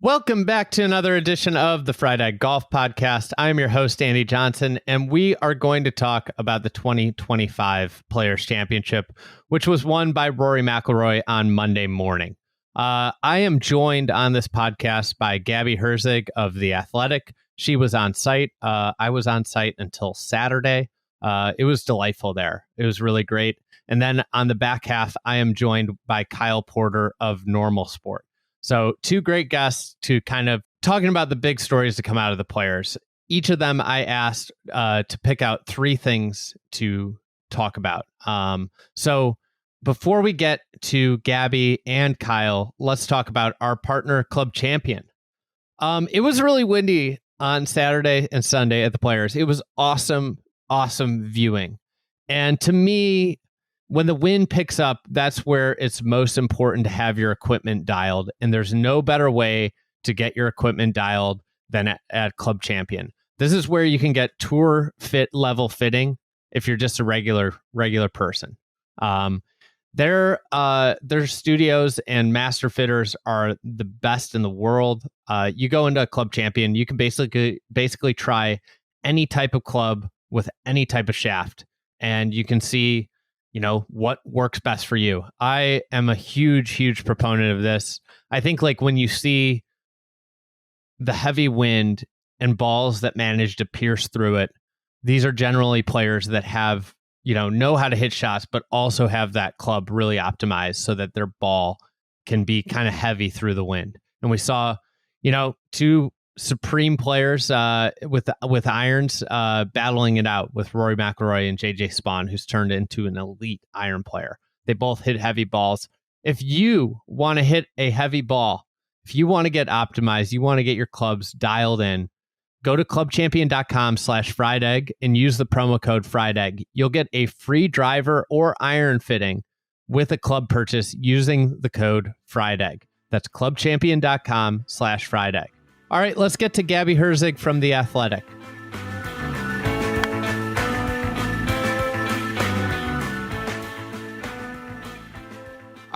Welcome back to another edition of the Friday Golf Podcast. I'm your host, Andy Johnson, and we are going to talk about the 2025 Players Championship, which was won by Rory McIlroy on Monday morning. I am joined on this podcast by Gabby Herzig of The Athletic. She was on site. I was on site until Saturday. It was delightful there. It was really great. And then on the back half, I am joined by Kyle Porter of Normal Sport. So two great guests to kind of talking about the big stories to come out of the Players. Each of them I asked to pick out three things to talk about. So before we get to Gabby and Kyle, let's talk about our partner, Club Champion. It was really windy on Saturday and Sunday at the Players. It was awesome viewing. And to me, when the wind picks up, that's where it's most important to have your equipment dialed. And there's no better way to get your equipment dialed than at Club Champion. This is where you can get tour fit level fitting if you're just a regular person. Their studios and master fitters are the best in the world. You go into a Club Champion, you can basically try any type of club with any type of shaft, and you can see what works best for you. I am a huge proponent of this. I think like when you see the heavy wind and balls that manage to pierce through it, these are generally players that have, know how to hit shots, but also have that club really optimized so that their ball can be kind of heavy through the wind. And we saw, two supreme players with irons battling it out with Rory McIlroy and JJ Spaun, who's turned into an elite iron player. They both hit heavy balls. If you want to hit a heavy ball, if you want to get optimized, you want to get your clubs dialed in, go to clubchampion.com/friedegg and use the promo code friedegg. You'll get a free driver or iron fitting with a club purchase using the code friedegg. That's clubchampion.com/friedegg. All right, let's get to Gabby Herzig from The Athletic.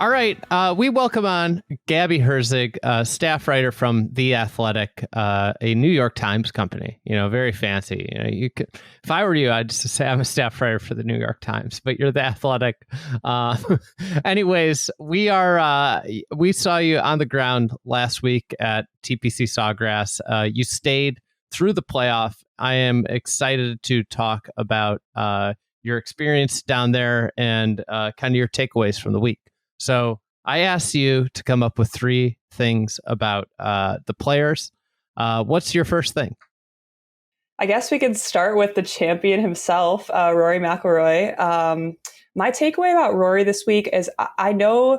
All right, we welcome on Gabby Herzig, staff writer from The Athletic, a New York Times company. Very fancy. You could, if I were you, I'd just say I'm a staff writer for the New York Times, but you're The Athletic. Anyways, we saw you on the ground last week at TPC Sawgrass. You stayed through the playoff. I am excited to talk about your experience down there and kind of your takeaways from the week. So I asked you to come up with three things about the Players. What's your first thing? I guess we could start with the champion himself, Rory McIlroy. My takeaway about Rory this week is I know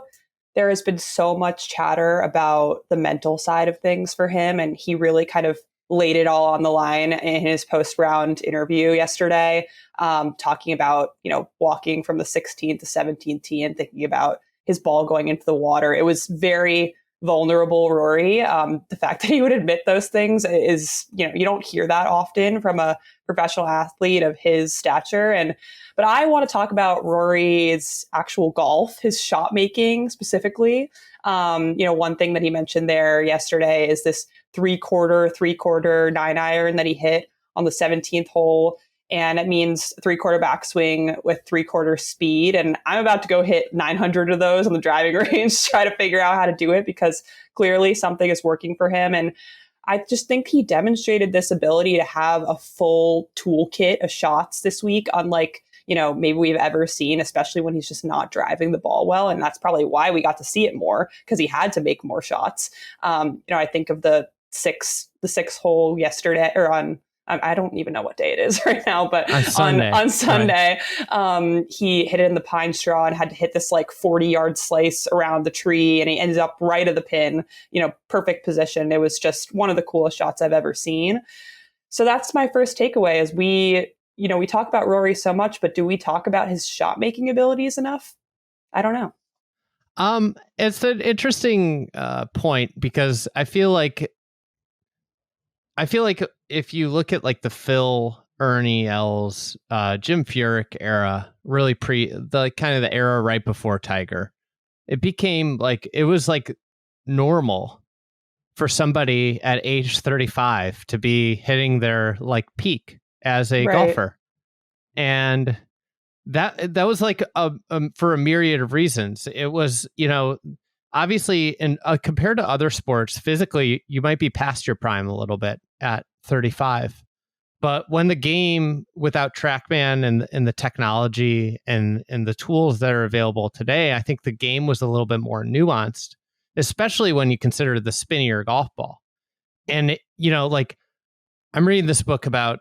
there has been so much chatter about the mental side of things for him, and he really kind of laid it all on the line in his post-round interview yesterday, talking about, walking from the 16th to 17th tee and thinking about his ball going into the water. It was very vulnerable, Rory. The fact that he would admit those things is, you don't hear that often from a professional athlete of his stature. But I want to talk about Rory's actual golf, his shot making specifically. One thing that he mentioned there yesterday is this three-quarter 9-iron that he hit on the 17th hole. And it means 3/4 backswing with 3/4 speed. And I'm about to go hit 900 of those on the driving range, try to figure out how to do it because clearly something is working for him. And I just think he demonstrated this ability to have a full toolkit of shots this week, unlike, maybe we've ever seen, especially when he's just not driving the ball well. And that's probably why we got to see it more, because he had to make more shots. I think of the sixth hole yesterday, or I don't even know what day it is right now, but on Sunday, right. He hit it in the pine straw and had to hit this 40-yard slice around the tree, and he ended up right of the pin, perfect position. It was just one of the coolest shots I've ever seen. So that's my first takeaway is we talk about Rory so much, but do we talk about his shot making abilities enough? I don't know. It's an interesting point because I feel like if you look at the Phil, Ernie Els, Jim Furyk era, really the era right before Tiger, it became it was normal for somebody at age 35 to be hitting their like peak as a golfer. And that was like for a myriad of reasons. It was, obviously compared to other sports, physically, you might be past your prime a little bit at 35. But when the game without TrackMan and the technology and the tools that are available today, I think the game was a little bit more nuanced, especially when you consider the spinnier golf ball. And like I'm reading this book about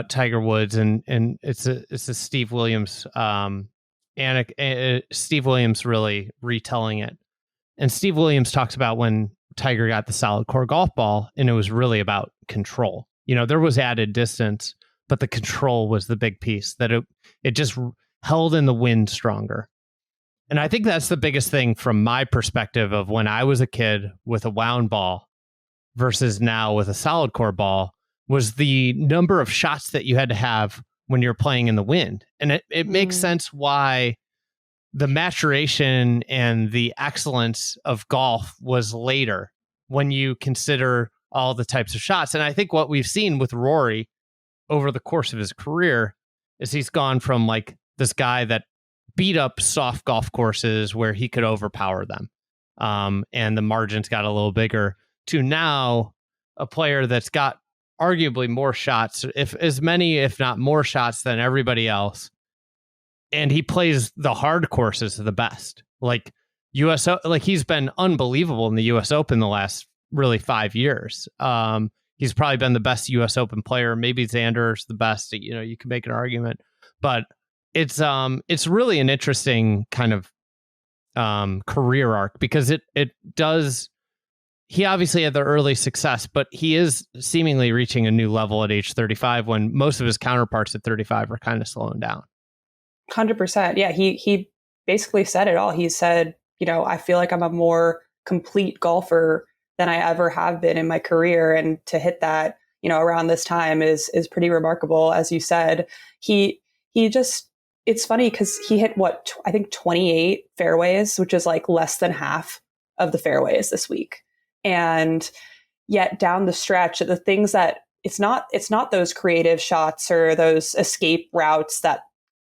Tiger Woods, and it's a Steve Williams Steve Williams really retelling it. And Steve Williams talks about when Tiger got the solid core golf ball, and it was really about control. There was added distance, but the control was the big piece, that it just held in the wind stronger. And I think that's the biggest thing from my perspective of when I was a kid with a wound ball versus now with a solid core ball, was the number of shots that you had to have when you're playing in the wind. And it makes sense why the maturation and the excellence of golf was later when you consider all the types of shots. And I think what we've seen with Rory over the course of his career is he's gone from like this guy that beat up soft golf courses where he could overpower them. And the margins got a little bigger, to now a player that's got arguably more shots, if not more shots than everybody else. And he plays the hard courses the best. Like he's been unbelievable in the US Open the last really 5 years. He's probably been the best US Open player. Maybe Xander's the best. You can make an argument, but it's really an interesting kind of career arc, because it does. He obviously had the early success, but he is seemingly reaching a new level at age 35 when most of his counterparts at 35 are kind of slowing down. 100%. Yeah, he basically said it all. He said, I feel like I'm a more complete golfer than I ever have been in my career. And to hit that, around this time is pretty remarkable. As you said, he just, it's funny because he hit I think 28 fairways, which is like less than half of the fairways this week. And yet down the stretch, the things that it's not those creative shots or those escape routes that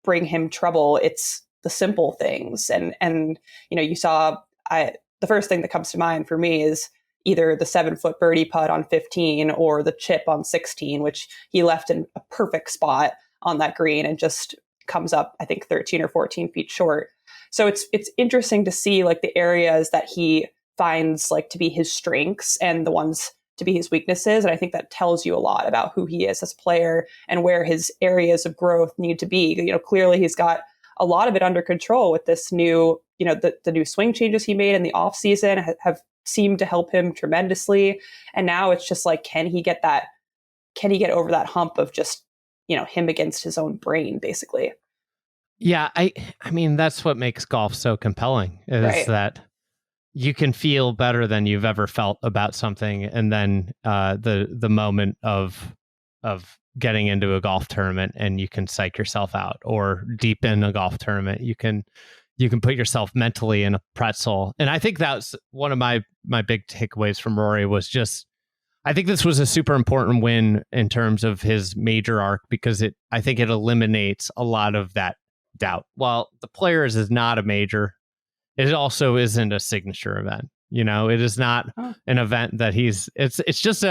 bring him trouble. It's the simple things. And you saw, the first thing that comes to mind for me is either the 7-foot birdie putt on 15 or the chip on 16, which he left in a perfect spot on that green and just comes up, I think 13 or 14 feet short. So it's interesting to see like the areas that he finds like to be his strengths and the ones to be his weaknesses. And I think that tells you a lot about who he is as a player and where his areas of growth need to be. Clearly he's got a lot of it under control with this new, the new swing changes he made in the off season have seemed to help him tremendously. And now it's just like, can he get over that hump of just, him against his own brain, basically? Yeah. I mean, that's what makes golf so compelling, is that you can feel better than you've ever felt about something, and then the moment of getting into a golf tournament and you can psych yourself out, or deep in a golf tournament, you can put yourself mentally in a pretzel. And I think that's one of my big takeaways from Rory was just, I think this was a super important win in terms of his major arc, because I think it eliminates a lot of that doubt. While the Players is not a major, it also isn't a signature event. It is not an event that it's just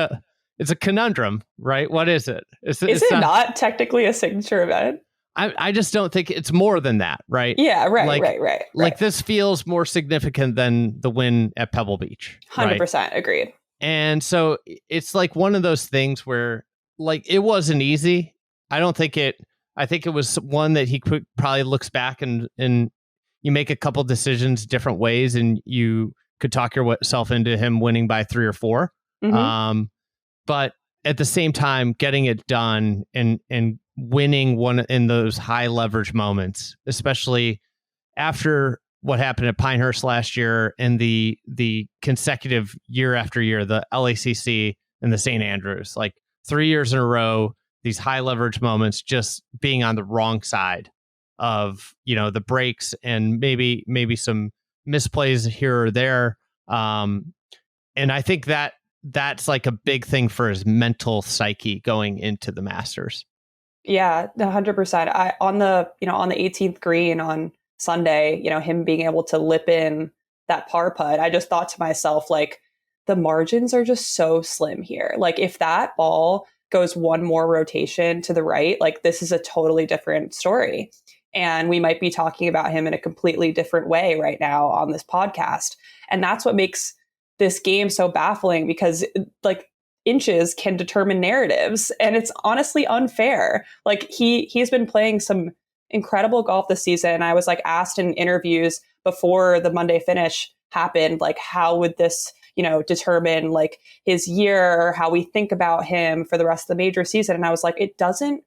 it's a conundrum, right? What is it? Is it not technically a signature event? I just don't think it's more than that, right? Yeah, right. Like this feels more significant than the win at Pebble Beach. 100% agreed. And so it's like one of those things where like it wasn't easy. I think it was one that he probably looks back and you make a couple decisions different ways, and you could talk yourself into him winning by 3 or 4. Mm-hmm. But at the same time, getting it done and winning one in those high leverage moments, especially after what happened at Pinehurst last year and the consecutive year after year, the LACC and the St. Andrews, like 3 years in a row, these high leverage moments, just being on the wrong side of, the breaks and maybe some misplays here or there. And I think that that's like a big thing for his mental psyche going into the Masters. Yeah, 100%. On the 18th green on Sunday, him being able to lip in that par putt, I just thought to myself, like, the margins are just so slim here. Like, if that ball goes one more rotation to the right, like, this is a totally different story. And we might be talking about him in a completely different way right now on this podcast. And that's what makes this game so baffling, because like inches can determine narratives, and it's honestly unfair. Like he's been playing some incredible golf this season. I was like asked in interviews before the Monday finish happened, like, how would this, determine like his year or how we think about him for the rest of the major season? And I was like, it doesn't,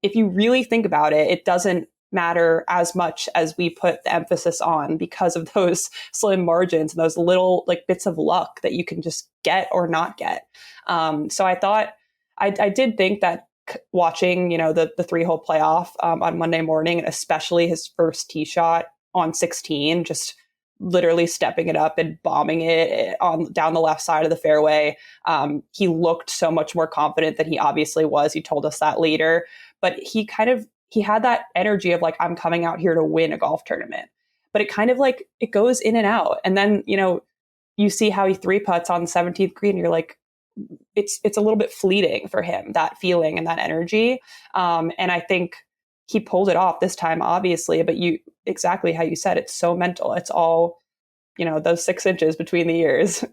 if you really think about it, it doesn't matter as much as we put the emphasis on, because of those slim margins and those little like bits of luck that you can just get or not get. So I thought, I did think that watching, the 3-hole playoff on Monday morning, and especially his first tee shot on 16, just literally stepping it up and bombing it on down the left side of the fairway. He looked so much more confident than he obviously was. He told us that later, but he had that energy of like, I'm coming out here to win a golf tournament. But it kind of like, it goes in and out. And then, you see how he 3-putts on the 17th green, and you're like, it's a little bit fleeting for him, that feeling and that energy. And I think he pulled it off this time, obviously, but exactly how you said, it's so mental. It's all, those 6 inches between the ears.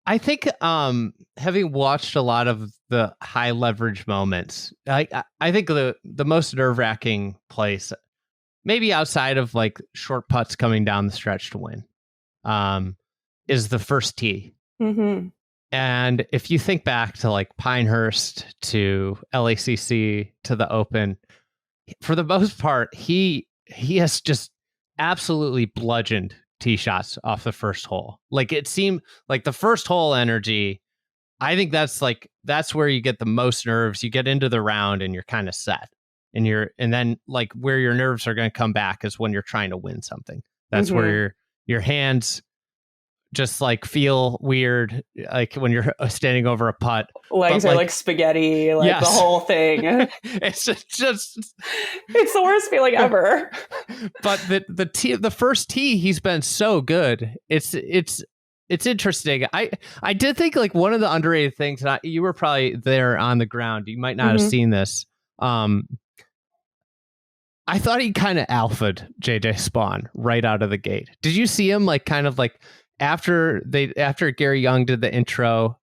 I think having watched a lot of the high leverage moments, I think the most nerve-wracking place, maybe outside of like short putts coming down the stretch to win, is the first tee. Mm-hmm. And if you think back to like Pinehurst, to LACC, to the Open, for the most part, he has just absolutely bludgeoned tee shots off the first hole. Like, it seemed like the first hole energy, I think that's where you get the most nerves. You get into the round and you're kind of set, and then like where your nerves are going to come back is when you're trying to win something. That's Mm-hmm. where your hands just like feel weird, like when you're standing over a putt. Legs are like spaghetti, like yes. The whole thing. It's just it's the worst feeling ever. But the first tee, he's been so good. It's interesting. I did think like one of the underrated things, and you were probably there on the ground, you might not have seen this. I thought he kind of alphaed JJ Spawn right out of the gate. Did you see him like kind of like after Gary Young did the intro,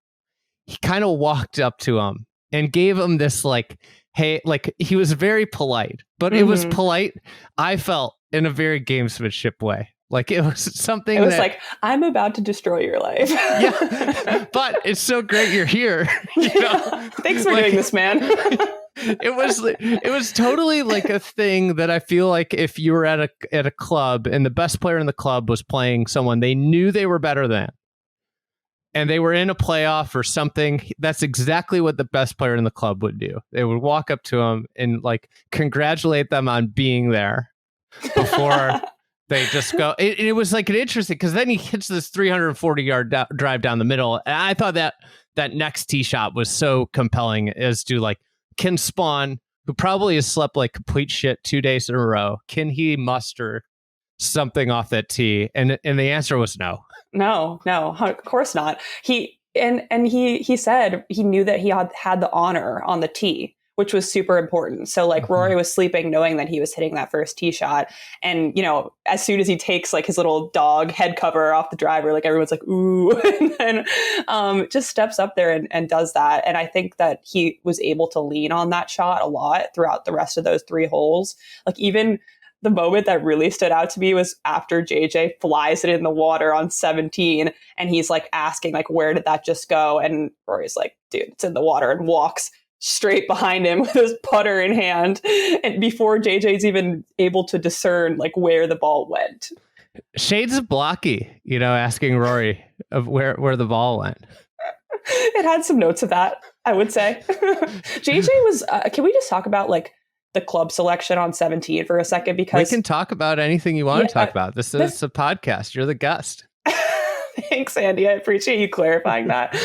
he kind of walked up to him and gave him this like, hey, like he was very polite, but it was polite, I felt, in a very gamesmanship way. Like it was something it was like, I'm about to destroy your life. Yeah, but it's so great you're here. Thanks for doing this, man. It was totally like a thing that I feel like if you were at a club and the best player in the club was playing someone they knew they were better than, and they were in a playoff or something, that's exactly what the best player in the club would do. They would walk up to them and like congratulate them on being there before they just go. It was like an interesting, because then he hits this 340-yard drive down the middle. And I thought that next tee shot was so compelling, as to like, can Spawn, who probably has slept like complete shit 2 days in a row, can he muster something off that tee? And the answer was no. No, of course not. He said he knew that he had the honor on the tee, which was super important. So like Rory was sleeping knowing that he was hitting that first tee shot. And, as soon as he takes like his little dog head cover off the driver, like everyone's like, ooh, and then just steps up there and does that. And I think that he was able to lean on that shot a lot throughout the rest of those 3 holes. Like even the moment that really stood out to me was after JJ flies it in the water on 17, and he's like asking like, where did that just go? And Rory's like, dude, it's in the water, and walks straight behind him with his putter in hand, and before JJ's even able to discern like where the ball went. Shades of Blocky, asking Rory of where the ball went. It had some notes of that, I would say. JJ was, can we just talk about like the club selection on 17 for a second? Because we can talk about anything you want to talk about. This is a podcast. You're the guest. Thanks, Andy. I appreciate you clarifying that.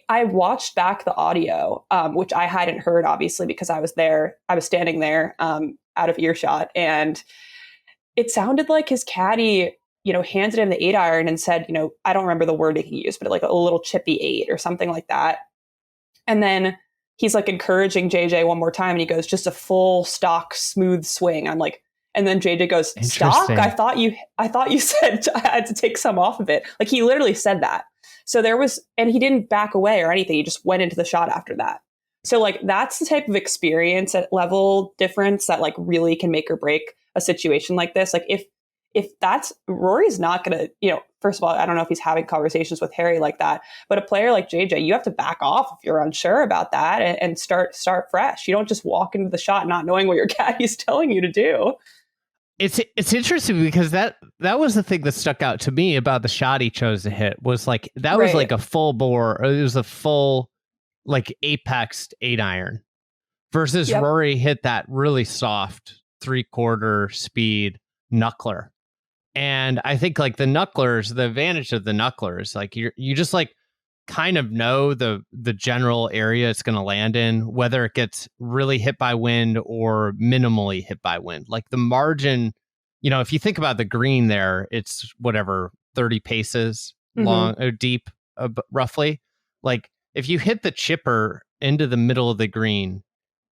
I watched back the audio, which I hadn't heard, obviously, because I was there. I was standing there out of earshot. And it sounded like his caddy, handed him the 8-iron and said, I don't remember the wording he used, but like a little chippy 8 or something like that. And then he's like encouraging JJ one more time. And he goes, just a full stock, smooth swing. I'm like, and then JJ goes, stock? I thought you said I had to take some off of it. Like he literally said that. So and he didn't back away or anything. He just went into the shot after that. So like, that's the type of experience at level difference that like really can make or break a situation like this. Like if that's Rory's not going to, first of all, I don't know if he's having conversations with Harry like that, but a player like JJ, you have to back off if you're unsure about that and start fresh. You don't just walk into the shot not knowing what your caddy's telling you to do. It's interesting because that was the thing that stuck out to me about the shot he chose to hit was like, that was like a full bore, or it was a full like apexed 8-iron versus Rory hit that really soft 3/4 speed knuckler. And I think like the advantage of the knucklers, like you just like kind of know the general area it's going to land in, whether it gets really hit by wind or minimally hit by wind. Like the margin, if you think about the green there, it's whatever, 30 paces long or deep, roughly. Like if you hit the chipper into the middle of the green,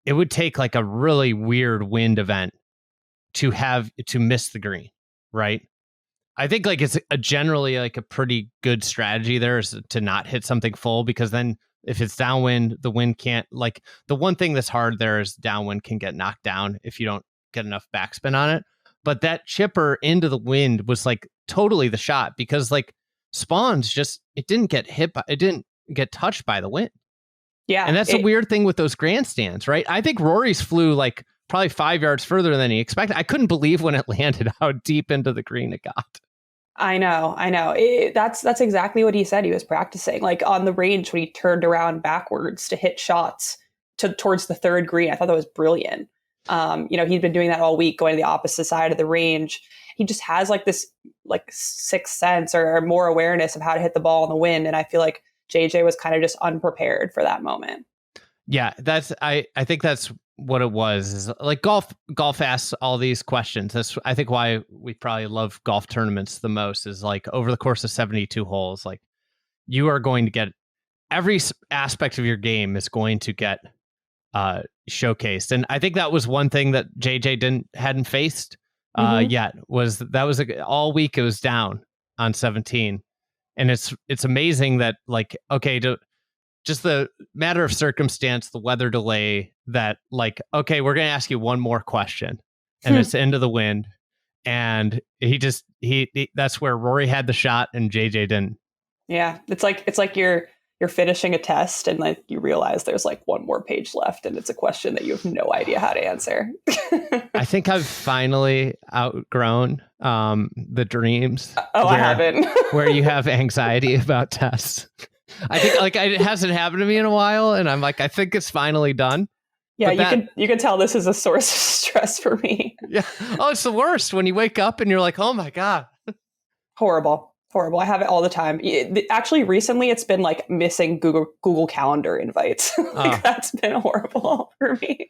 it would take like a really weird wind event to miss the green, right? I think like it's generally like a pretty good strategy there is to not hit something full, because then if it's downwind, the wind can't, like the one thing that's hard there is downwind can get knocked down if you don't get enough backspin on it. But that chipper into the wind was like totally the shot, because like Spawns it didn't get touched by the wind. Yeah. And that's the weird thing with those grandstands, right? I think Rory's flew like probably 5 yards further than he expected. I couldn't believe when it landed how deep into the green it got. I know. That's exactly what he said he was practicing. Like on the range when he turned around backwards to hit shots towards the third green. I thought that was brilliant. He'd been doing that all week, going to the opposite side of the range. He just has like this like sixth sense or more awareness of how to hit the ball in the wind. And I feel like JJ was kind of just unprepared for that moment. Yeah, I think that's what it was. Is like golf asks all these questions. That's I think why we probably love golf tournaments the most, is like over the course of 72 holes, like you are going to get every aspect of your game is going to get showcased. And I think that was one thing that JJ hadn't faced yet, was all week it was down on 17. And it's amazing that like, okay, just the matter of circumstance, the weather delay, that like, okay, we're going to ask you one more question, and it's into the wind. And he that's where Rory had the shot and JJ didn't. Yeah. It's like you're finishing a test and like you realize there's like one more page left and it's a question that you have no idea how to answer. I think I've finally outgrown the dreams. I haven't. Where you have anxiety about tests. I think like it hasn't happened to me in a while, and I'm like, I think it's finally done. Yeah, you can tell this is a source of stress for me. Yeah. Oh, it's the worst when you wake up and you're like, oh my God. Horrible. I have it all the time. Actually, recently it's been like missing Google Calendar invites. That's been horrible for me.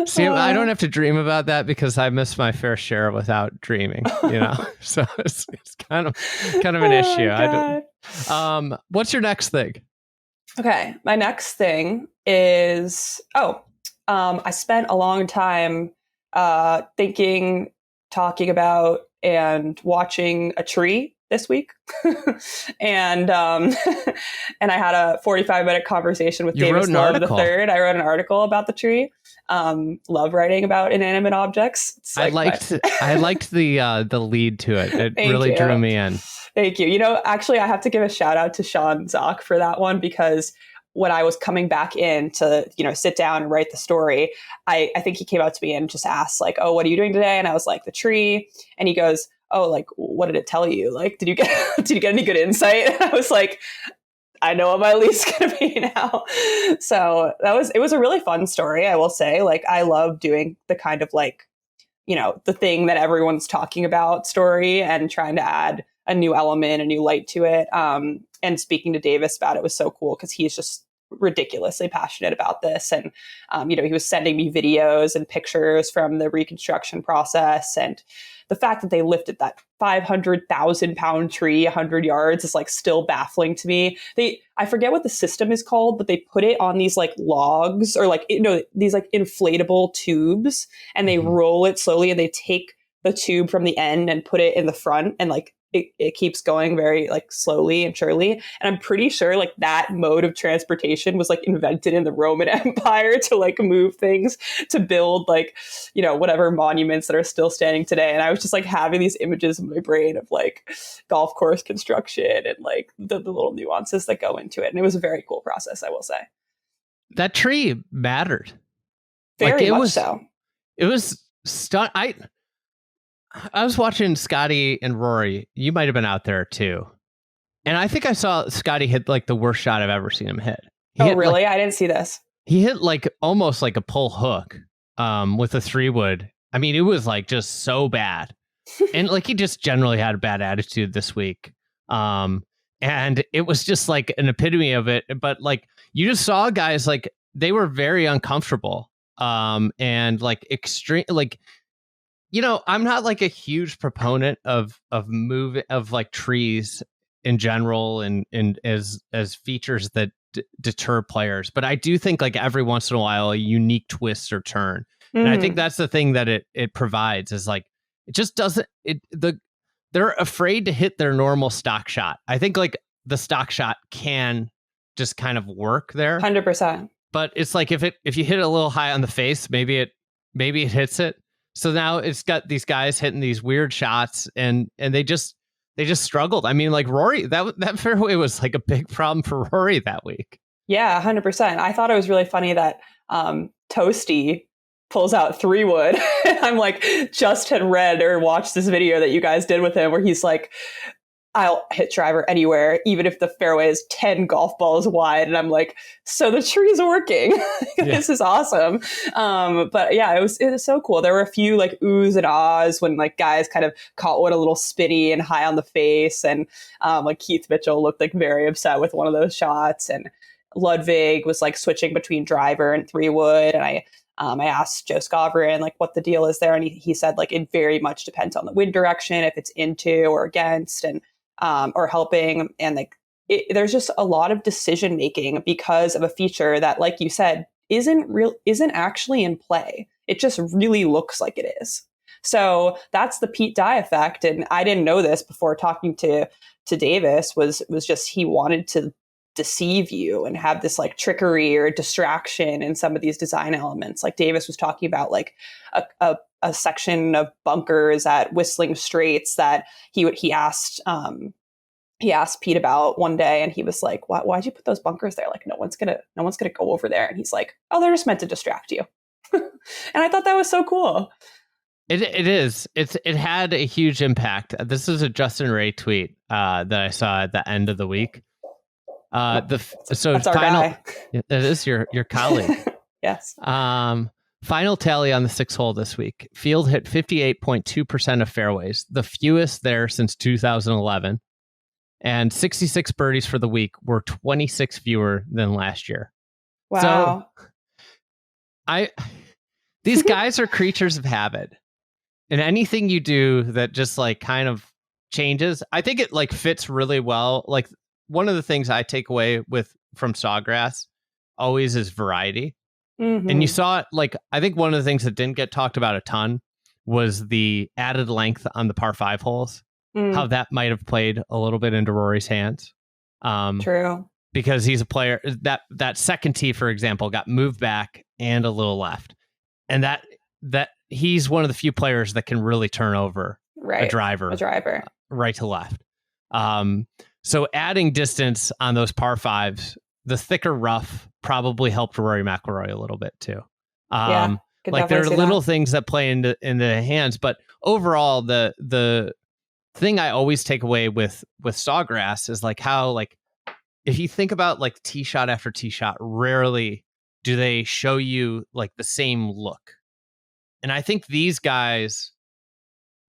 See, I don't have to dream about that because I miss my fair share without dreaming, so it's kind of an issue. What's your next thing? Okay. My next thing is, I spent a long time thinking, talking about, and watching a tree this week. and and I had a 45-minute conversation with Davis Love III. I wrote an article about the tree. Love writing about inanimate objects. I liked the lead to it. It really drew me in. Thank you. Actually, I have to give a shout out to Sean Zock for that one, because when I was coming back in to, sit down and write the story, I think he came up to me and just asked like, oh, what are you doing today? And I was like, the tree. And he goes, oh, like, what did it tell you? Like, did you get any good insight? And I was like, I know what my lead's going to be now. So it was a really fun story. I will say, like, I love doing the kind of like, the thing that everyone's talking about story and trying to add a new element, a new light to it. And speaking to Davis about it was so cool because he's just ridiculously passionate about this. And, he was sending me videos and pictures from the reconstruction process. And the fact that they lifted that 500,000 pound tree 100 yards is like still baffling to me. I forget what the system is called, but they put it on these like logs or like, these like inflatable tubes, and they roll it slowly, and they take the tube from the end and put it in the front, and like it keeps going very like slowly and surely. And I'm pretty sure like that mode of transportation was like invented in the Roman Empire to like move things, to build like, whatever monuments that are still standing today. And I was just like having these images in my brain of like golf course construction and like the little nuances that go into it. And it was a very cool process, I will say. That tree mattered. Very much so. It was I was watching Scottie and Rory. You might have been out there too. And I think I saw Scottie hit like the worst shot I've ever seen him hit. Oh, really? I didn't see this. He hit like almost like a pull hook with a 3-wood. I mean, it was like just so bad. And like he just generally had a bad attitude this week. And it was just like an epitome of it. But like you just saw guys like they were very uncomfortable and like extreme, like, I'm not like a huge proponent of like trees in general and as features that deter players, but I do think like every once in a while a unique twist or turn, and I think that's the thing that it provides is like it just doesn't they're afraid to hit their normal stock shot. I think like the stock shot can just kind of work there 100%, but it's like if you hit it a little high on the face, maybe it hits it. So now it's got these guys hitting these weird shots, and they just struggled. I mean, like Rory, that fairway was like a big problem for Rory that week. Yeah, 100%. I thought it was really funny that Toasty pulls out 3-wood. I'm like, just had read or watched this video that you guys did with him where he's like, I'll hit driver anywhere, even if the fairway is 10 golf balls wide. And I'm like, so the tree's working. This is awesome. But yeah, it was so cool. There were a few like oohs and ahs when like guys kind of caught one a little spinny and high on the face. And like Keith Mitchell looked like very upset with one of those shots. And Ludwig was like switching between driver and 3-wood. And I asked Joe Scovrin like what the deal is there. And he said like it very much depends on the wind direction, if it's into or against, and or helping. And like there's just a lot of decision making because of a feature that, like you said, isn't actually in play. It just really looks like it is. So that's the Pete Dye effect. And I didn't know this before talking to Davis, was just he wanted to deceive you and have this like trickery or distraction in some of these design elements. Like Davis was talking about like a section of bunkers at Whistling Straits that he asked Pete about one day, and he was like, why'd you put those bunkers there? Like no one's gonna go over there. And he's like, oh, they're just meant to distract you. And I thought that was so cool. It is. It had a huge impact. This is a Justin Ray tweet that I saw at the end of the week. That's our guy. That is your colleague. Yes. Final tally on the 6th hole this week. Field hit 58.2% of fairways, the fewest there since 2011. And 66 birdies for the week were 26 fewer than last year. Wow. So these guys are creatures of habit. And anything you do that just like kind of changes, I think it like fits really well. Like one of the things I take away from Sawgrass always is variety. Mm-hmm. And you saw it, like, I think one of the things that didn't get talked about a ton was the added length on the par 5 holes, how that might have played a little bit into Rory's hands. True. Because he's a player that second tee, for example, got moved back and a little left. And that he's one of the few players that can really turn over a driver right to left. So adding distance on those par 5s, the thicker rough probably helped Rory McIlroy a little bit too. Like there are little things that play into the hands, but overall the thing I always take away with Sawgrass is like how, like, if you think about like tee shot after tee shot, rarely do they show you like the same look. And I think these guys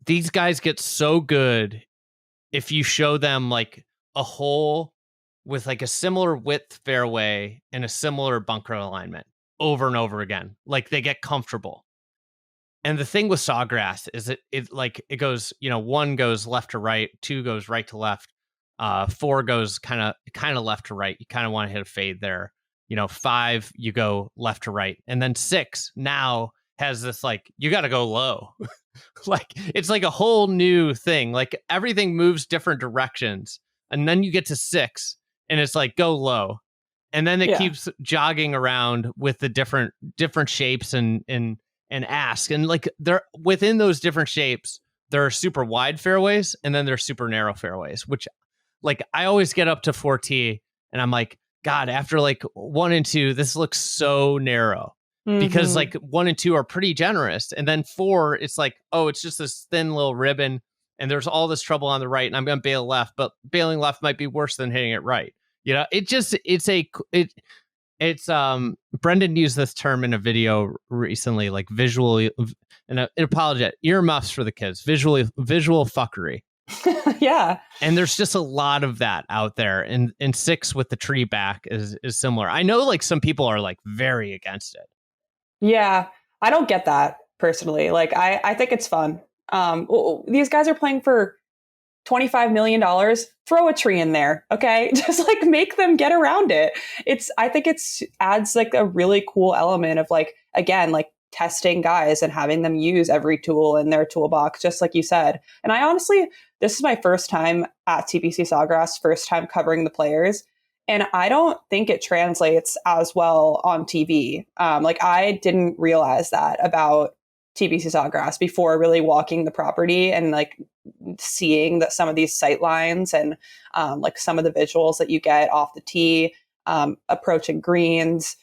get so good if you show them like a hole with like a similar width fairway and a similar bunker alignment over and over again, like they get comfortable. And the thing with Sawgrass is it goes, 1 goes left to right, 2 goes right to left, 4 goes kind of left to right. You kind of want to hit a fade there. 5, you go left to right. And then 6 now has this, like, you got to go low. Like, it's like a whole new thing. Like, everything moves different directions. And then you get to 6 and it's like, go low. And then it keeps jogging around with the different shapes and ask. And like, they're within those different shapes, there are super wide fairways and then there's super narrow fairways, which, like, I always get up to 4T and I'm like, God, after like 1 and 2, this looks so narrow. Because like 1 and 2 are pretty generous. And then 4, it's like, oh, it's just this thin little ribbon and there's all this trouble on the right and I'm going to bail left, but bailing left might be worse than hitting it right. Brendan used this term in a video recently, like visually, and I apologize, earmuffs for the kids, visual fuckery. Yeah. And there's just a lot of that out there. And 6 with the tree back is similar. I know like some people are like very against it. Yeah. I don't get that personally. Like, I think it's fun. These guys are playing for $25 million. Throw a tree in there. Okay. Just like make them get around it. I think it's adds like a really cool element of like, again, like testing guys and having them use every tool in their toolbox, just like you said. And I honestly, this is my first time at TPC Sawgrass, first time covering the players. And I don't think it translates as well on TV. Like, I didn't realize that about TPC Sawgrass before really walking the property and like seeing that some of these sight lines and like some of the visuals that you get off the tee, approaching greens,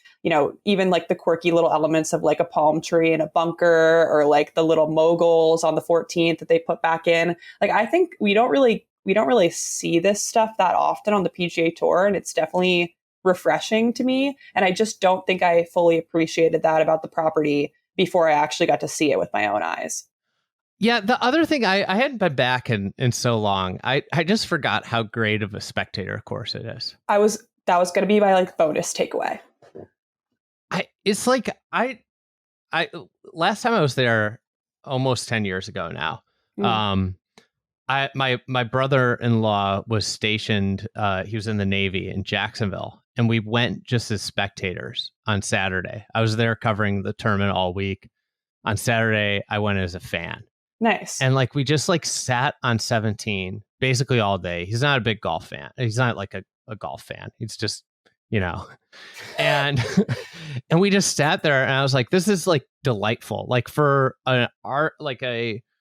even like the quirky little elements of like a palm tree and a bunker, or like the little moguls on the 14th that they put back in. Like, I think we don't really see this stuff that often on the PGA Tour, and it's definitely refreshing to me. And I just don't think I fully appreciated that about the property before I actually got to see it with my own eyes. Yeah, the other thing, I hadn't been back in so long. I just forgot how great of a Spectator course it is. That was going to be my like bonus takeaway. It's like I last time I was there almost 10 years ago now. My brother-in-law was stationed. He was in the Navy in Jacksonville, and we went just as spectators on Saturday. I was there covering the tournament all week. On Saturday, I went as a fan. Nice. And like we just like sat on 17 basically all day. He's not a big golf fan. He's not like a golf fan. He's just, and and we just sat there, and I was like, this is like delightful. Like for an art, like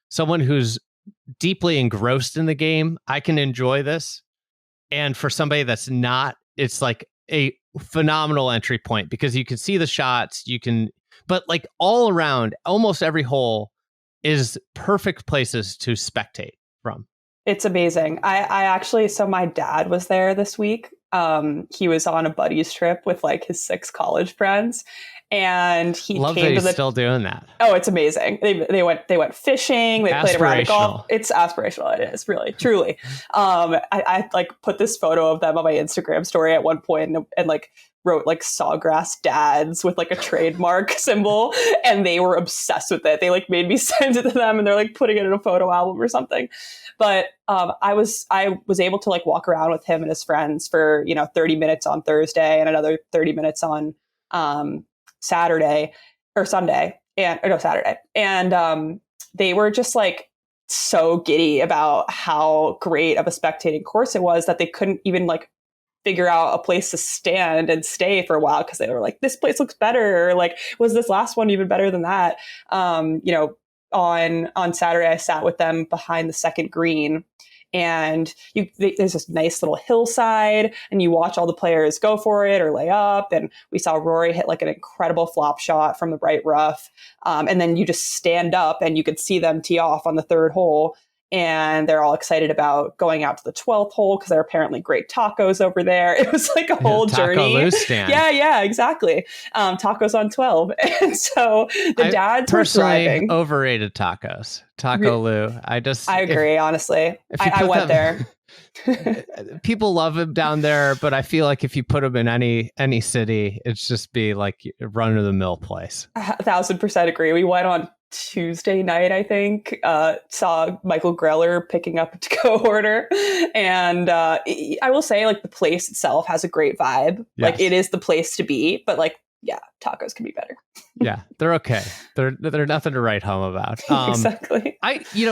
someone who's deeply engrossed in the game, I can enjoy this. And for somebody that's not, it's like a phenomenal entry point because you can see the shots, but like all around, almost every hole is perfect places to spectate from. It's amazing. I actually, so my dad was there this week. He was on a buddy's trip with like his 6 college friends, and he Love came that to he's still doing that. Oh, it's amazing. They went fishing. They played around golf. It's aspirational. It is really, truly. I like put this photo of them on my Instagram story at one point and like wrote like Sawgrass dads with like a trademark symbol, and they were obsessed with it. They like made me send it to them, and they're like putting it in a photo album or something. But I was able to like walk around with him and his friends for 30 minutes on Thursday and another 30 minutes on Saturday or Sunday Saturday. And they were just like so giddy about how great of a spectating course it was that they couldn't even like figure out a place to stand and stay for a while because they were like, this place looks better. Or like, was this last one even better than that? On Saturday, I sat with them behind the second green, and there's this nice little hillside, and you watch all the players go for it or lay up. And we saw Rory hit like an incredible flop shot from the right rough. And then you just stand up and you could see them tee off on the third hole. and they're all excited about going out to the 12th hole because there are apparently great tacos over there. It was like a whole Taco journey. Lou stand. Yeah, exactly. Tacos on 12. And so the dads were thriving. Overrated tacos. Taco Lou. I agree, honestly. I went there. People love him down there, but I feel like if you put him in any city, it's just be like a run-of-the-mill place. 1,000% agree. We went on Tuesday night, I think, saw Michael Greller picking up a to-go order. And I will say, like, the place itself has a great vibe. Yes. Like, it is the place to be, but like, yeah, tacos can be better. Yeah, they're okay. They're nothing to write home about. Exactly.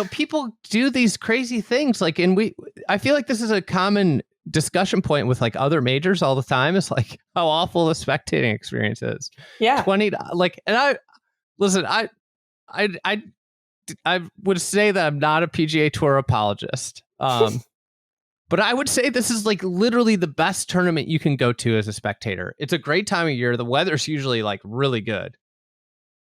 People do these crazy things, like, and I feel like this is a common discussion point with like other majors all the time. It's like how awful the spectating experience is. Yeah. I would say that I'm not a PGA Tour apologist. But I would say this is like literally the best tournament you can go to as a spectator. It's a great time of year. The weather's usually like really good.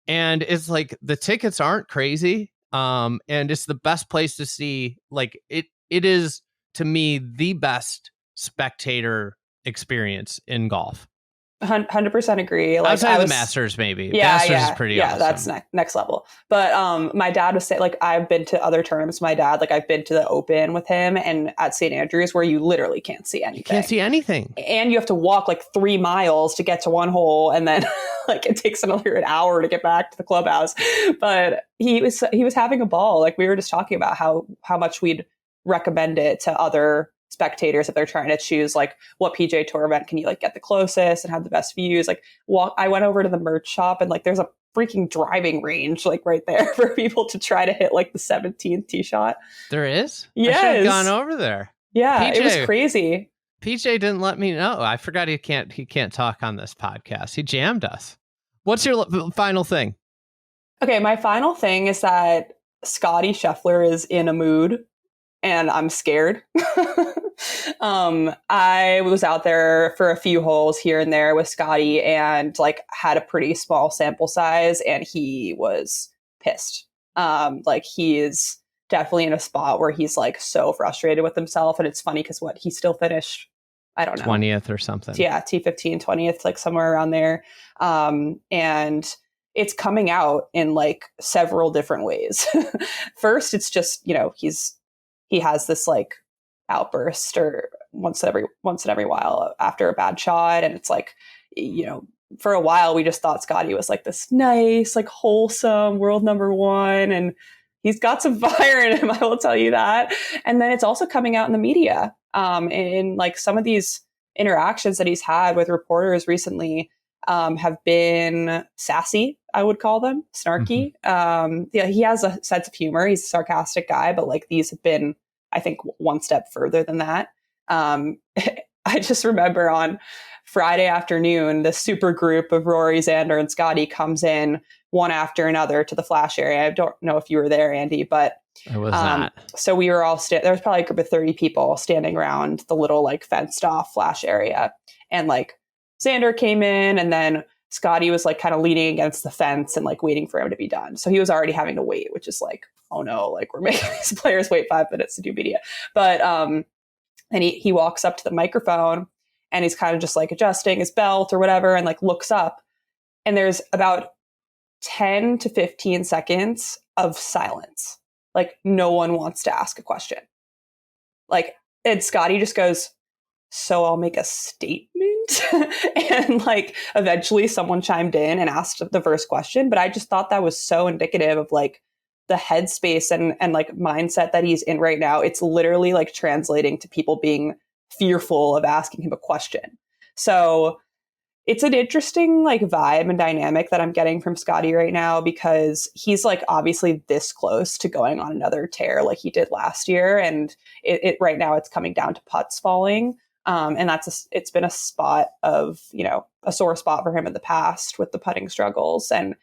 And it's like the tickets aren't crazy. And it's the best place to see, like, it is, to me, the best spectator experience in golf. 100% agree. Like, outside of the Masters, maybe. Yeah, Masters is pretty awesome. That's next level. But my dad was saying, like, I've been to other tournaments. My dad, like, I've been to the Open with him and at St. Andrews, where you literally can't see anything. You can't see anything, and you have to walk like 3 miles to get to one hole, and then like it takes an hour to get back to the clubhouse. But he was having a ball. Like, we were just talking about how much we'd recommend it to other spectators if they're trying to choose like what PGA Tour event can you like get the closest and have the best views. Like, I went over to the merch shop, and like there's a freaking driving range like right there for people to try to hit like the 17th tee shot. There is? Yes. I should have gone over there. Yeah, it was crazy. PJ didn't let me know. I forgot he can't talk on this podcast. He jammed us. What's your final thing? Okay, my final thing is that Scottie Scheffler is in a mood, and I'm scared. I was out there for a few holes here and there with Scottie, and like had a pretty small sample size, and he was pissed. Like, he is definitely in a spot where he's like so frustrated with himself. And it's funny because he still finished, I don't know, 20th or something. Yeah, T15, 20th, like somewhere around there. And it's coming out in like several different ways. First, it's just, he has this like outburst or once in every while after a bad shot. And it's like, for a while we just thought Scottie was like this nice, like wholesome world number one. And he's got some fire in him, I will tell you that. And then it's also coming out in the media. In like some of these interactions that he's had with reporters recently have been sassy, I would call them, snarky. Mm-hmm. Yeah, he has a sense of humor. He's a sarcastic guy, but like these have been, I think, one step further than that. I just remember on Friday afternoon, the super group of Rory, Xander, and Scottie comes in one after another to the flash area. I don't know if you were there, Andy, but I was not. So we were all there was probably a group of 30 people standing around the little like fenced off flash area. And like Xander came in, and then Scottie was like kind of leaning against the fence and like waiting for him to be done. So he was already having to wait, which is like, oh no, like we're making these players wait 5 minutes to do media. But and he walks up to the microphone, and he's kind of just like adjusting his belt or whatever, and like looks up, and there's about 10 to 15 seconds of silence. Like, no one wants to ask a question. Like, and Scottie just goes, so I'll make a statement. And like eventually someone chimed in and asked the first question. But I just thought that was so indicative of like the headspace and like mindset that he's in right now. It's literally like translating to people being fearful of asking him a question. So it's an interesting like vibe and dynamic that I'm getting from Scottie right now, because he's like obviously this close to going on another tear like he did last year. And it right now it's coming down to putts falling. And it's been a spot of, a sore spot for him in the past with the putting struggles. And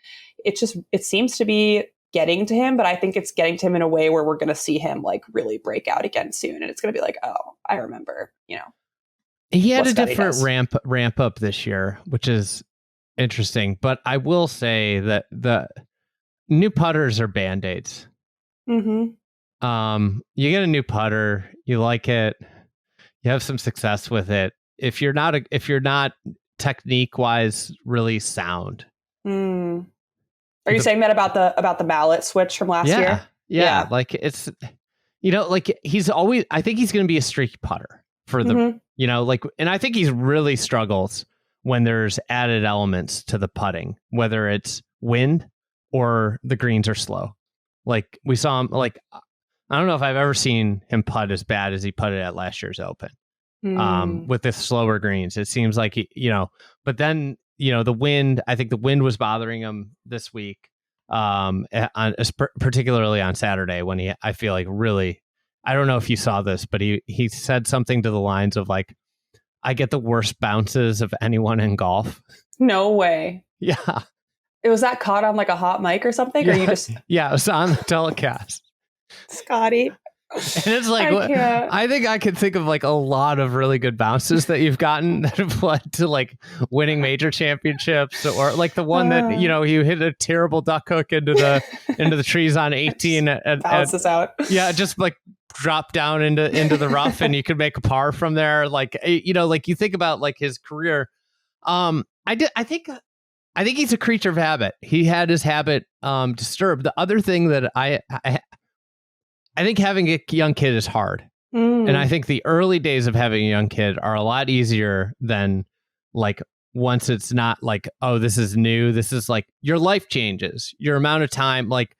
it seems to be getting to him, but I think it's getting to him in a way where we're going to see him like really break out again soon. And it's going to be like, oh, I remember, He had a different ramp up this year, which is interesting. But I will say that the new putters are Band-Aids. Mm-hmm. You get a new putter, you like it, you have some success with it. If you're not technique wise really sound. Are you saying that about the mallet switch from last year? Yeah. Like it's, like he's always, I think he's going to be a streaky putter for the, and I think he really struggles when there's added elements to the putting, whether it's wind or the greens are slow. Like we saw him, like, I don't know if I've ever seen him putt as bad as he putted at last year's Open. With the slower greens, it seems like but then the wind. I think the wind was bothering him this week, particularly on Saturday when I feel like really. I don't know if you saw this, but he said something to the lines of like, "I get the worst bounces of anyone in golf." No way. Yeah. It was that caught on like a hot mic or something, yeah. or you just it was on the telecast. Scottie. And it's like, I think I could think of like a lot of really good bounces that you've gotten that have led to like winning major championships, or like the one that, you hit a terrible duck hook into the trees on 18 and bounces out. Yeah. Just like drop down into the rough and you could make a par from there. Like, like you think about like his career. I think he's a creature of habit. He had his habit disturbed. The other thing that I think having a young kid is hard. And I think the early days of having a young kid are a lot easier than like once it's not like, oh, this is new. This is like your life changes, your amount of time. Like,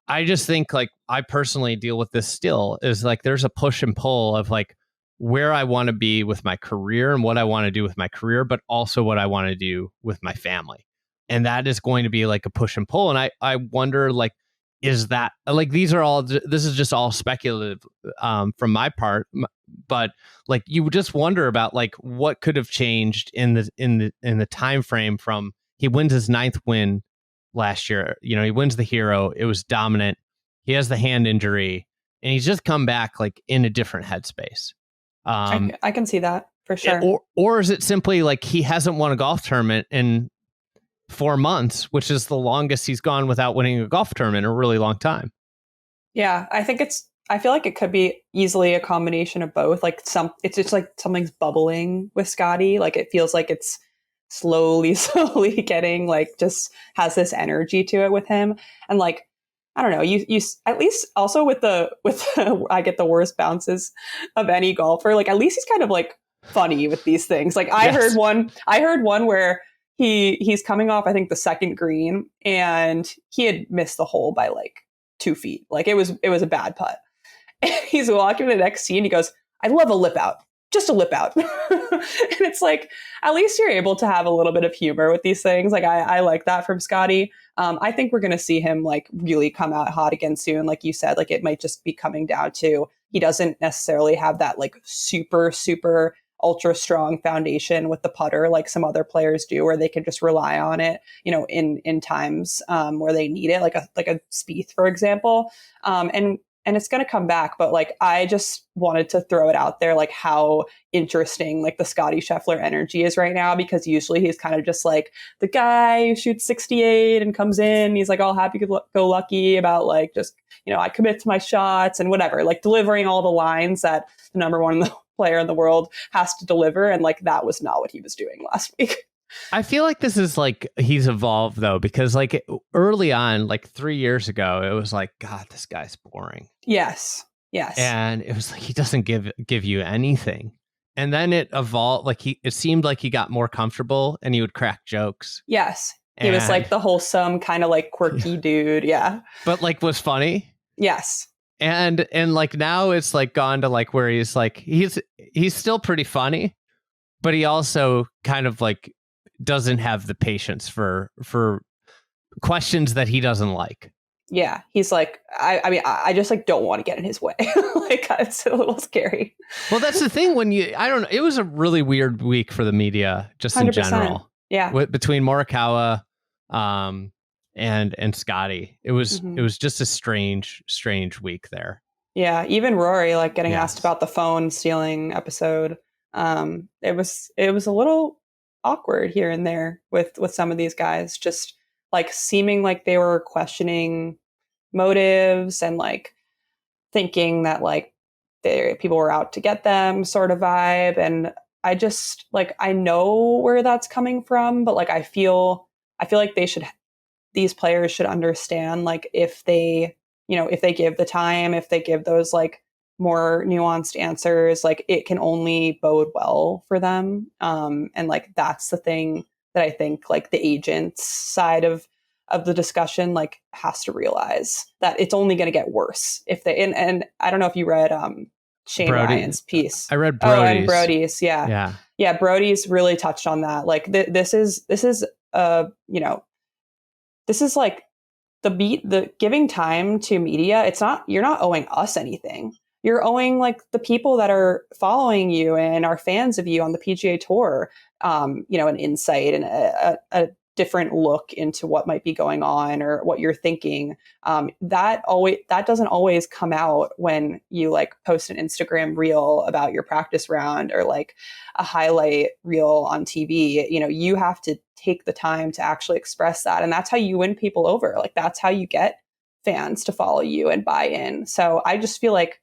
I just think like I personally deal with this still is like there's a push and pull of like where I want to be with my career and what I want to do with my career, but also what I want to do with my family. And that is going to be like a push and pull. And I wonder, like, is that like this is just all speculative from my part, but like you just wonder about like what could have changed in the time frame from he wins his 9th win last year. He wins the Hero. It was dominant. He has the hand injury and he's just come back like in a different headspace. I can see that for sure. Or is it simply like he hasn't won a golf tournament in 4 months, which is the longest he's gone without winning a golf tournament in a really long time? Yeah, I feel like it could be easily a combination of both. Like it's just like something's bubbling with Scottie. Like it feels like it's slowly getting like just has this energy to it with him. And like, I don't know, you at least also with the I get the worst bounces of any golfer. Like at least he's kind of like funny with these things. Like I heard one where he's coming off, I think, the second green, and he had missed the hole by like 2 feet. Like it was a bad putt. And he's walking to the next tee and he goes, "I love a lip out, just a lip out." And it's like, at least you're able to have a little bit of humor with these things. Like I like that from Scottie. I think we're going to see him like really come out hot again soon. Like you said, like it might just be coming down to he doesn't necessarily have that like super, super ultra strong foundation with the putter like some other players do, where they can just rely on it, in times where they need it, like a Spieth, for example. And it's going to come back, but like I just wanted to throw it out there, like how interesting like the Scottie Scheffler energy is right now, because usually he's kind of just like the guy who shoots 68 and comes in, he's like all happy go lucky about like just I commit to my shots and whatever, like delivering all the lines that the number one player in the world has to deliver, and like that was not what he was doing last week. I feel like this is like he's evolved though, because like early on, like 3 years ago, it was like, God, this guy's boring. Yes. And it was like he doesn't give you anything. And then it evolved, like it seemed like he got more comfortable and he would crack jokes. Yes. He was like the wholesome kind of like quirky dude. Yeah. But like was funny. Yes. And like now it's like gone to like where he's like he's still pretty funny, but he also kind of like doesn't have the patience for questions that he doesn't like. Yeah, he's like, I mean, I just like don't want to get in his way. Like it's a little scary. Well, that's the thing when I don't know. It was a really weird week for the media, just 100%. In general. Yeah, between Morikawa, and Scottie, it was just a strange week there. Yeah, even Rory, like getting asked about the phone stealing episode. It was a little awkward here and there with some of these guys, just like seeming like they were questioning motives and like thinking that like people were out to get them sort of vibe. And I just like, I know where that's coming from, but like, I feel like these players should understand, like, if they, if they give the time, if they give those like more nuanced answers, like it can only bode well for them. And like, that's the thing that I think like the agents side of the discussion like has to realize, that it's only going to get worse if they, and I don't know if you read Shane Ryan's piece. I read Brody's. Brody's. And Brody's, yeah. Brody's really touched on that. Like this is this is like the giving time to media. It's not, you're not owing us anything. You're owing like the people that are following you and are fans of you on the PGA Tour, an insight and a different look into what might be going on or what you're thinking. That doesn't always come out when you like post an Instagram reel about your practice round or like a highlight reel on TV. You have to take the time to actually express that. And that's how you win people over. Like that's how you get fans to follow you and buy in. So I just feel like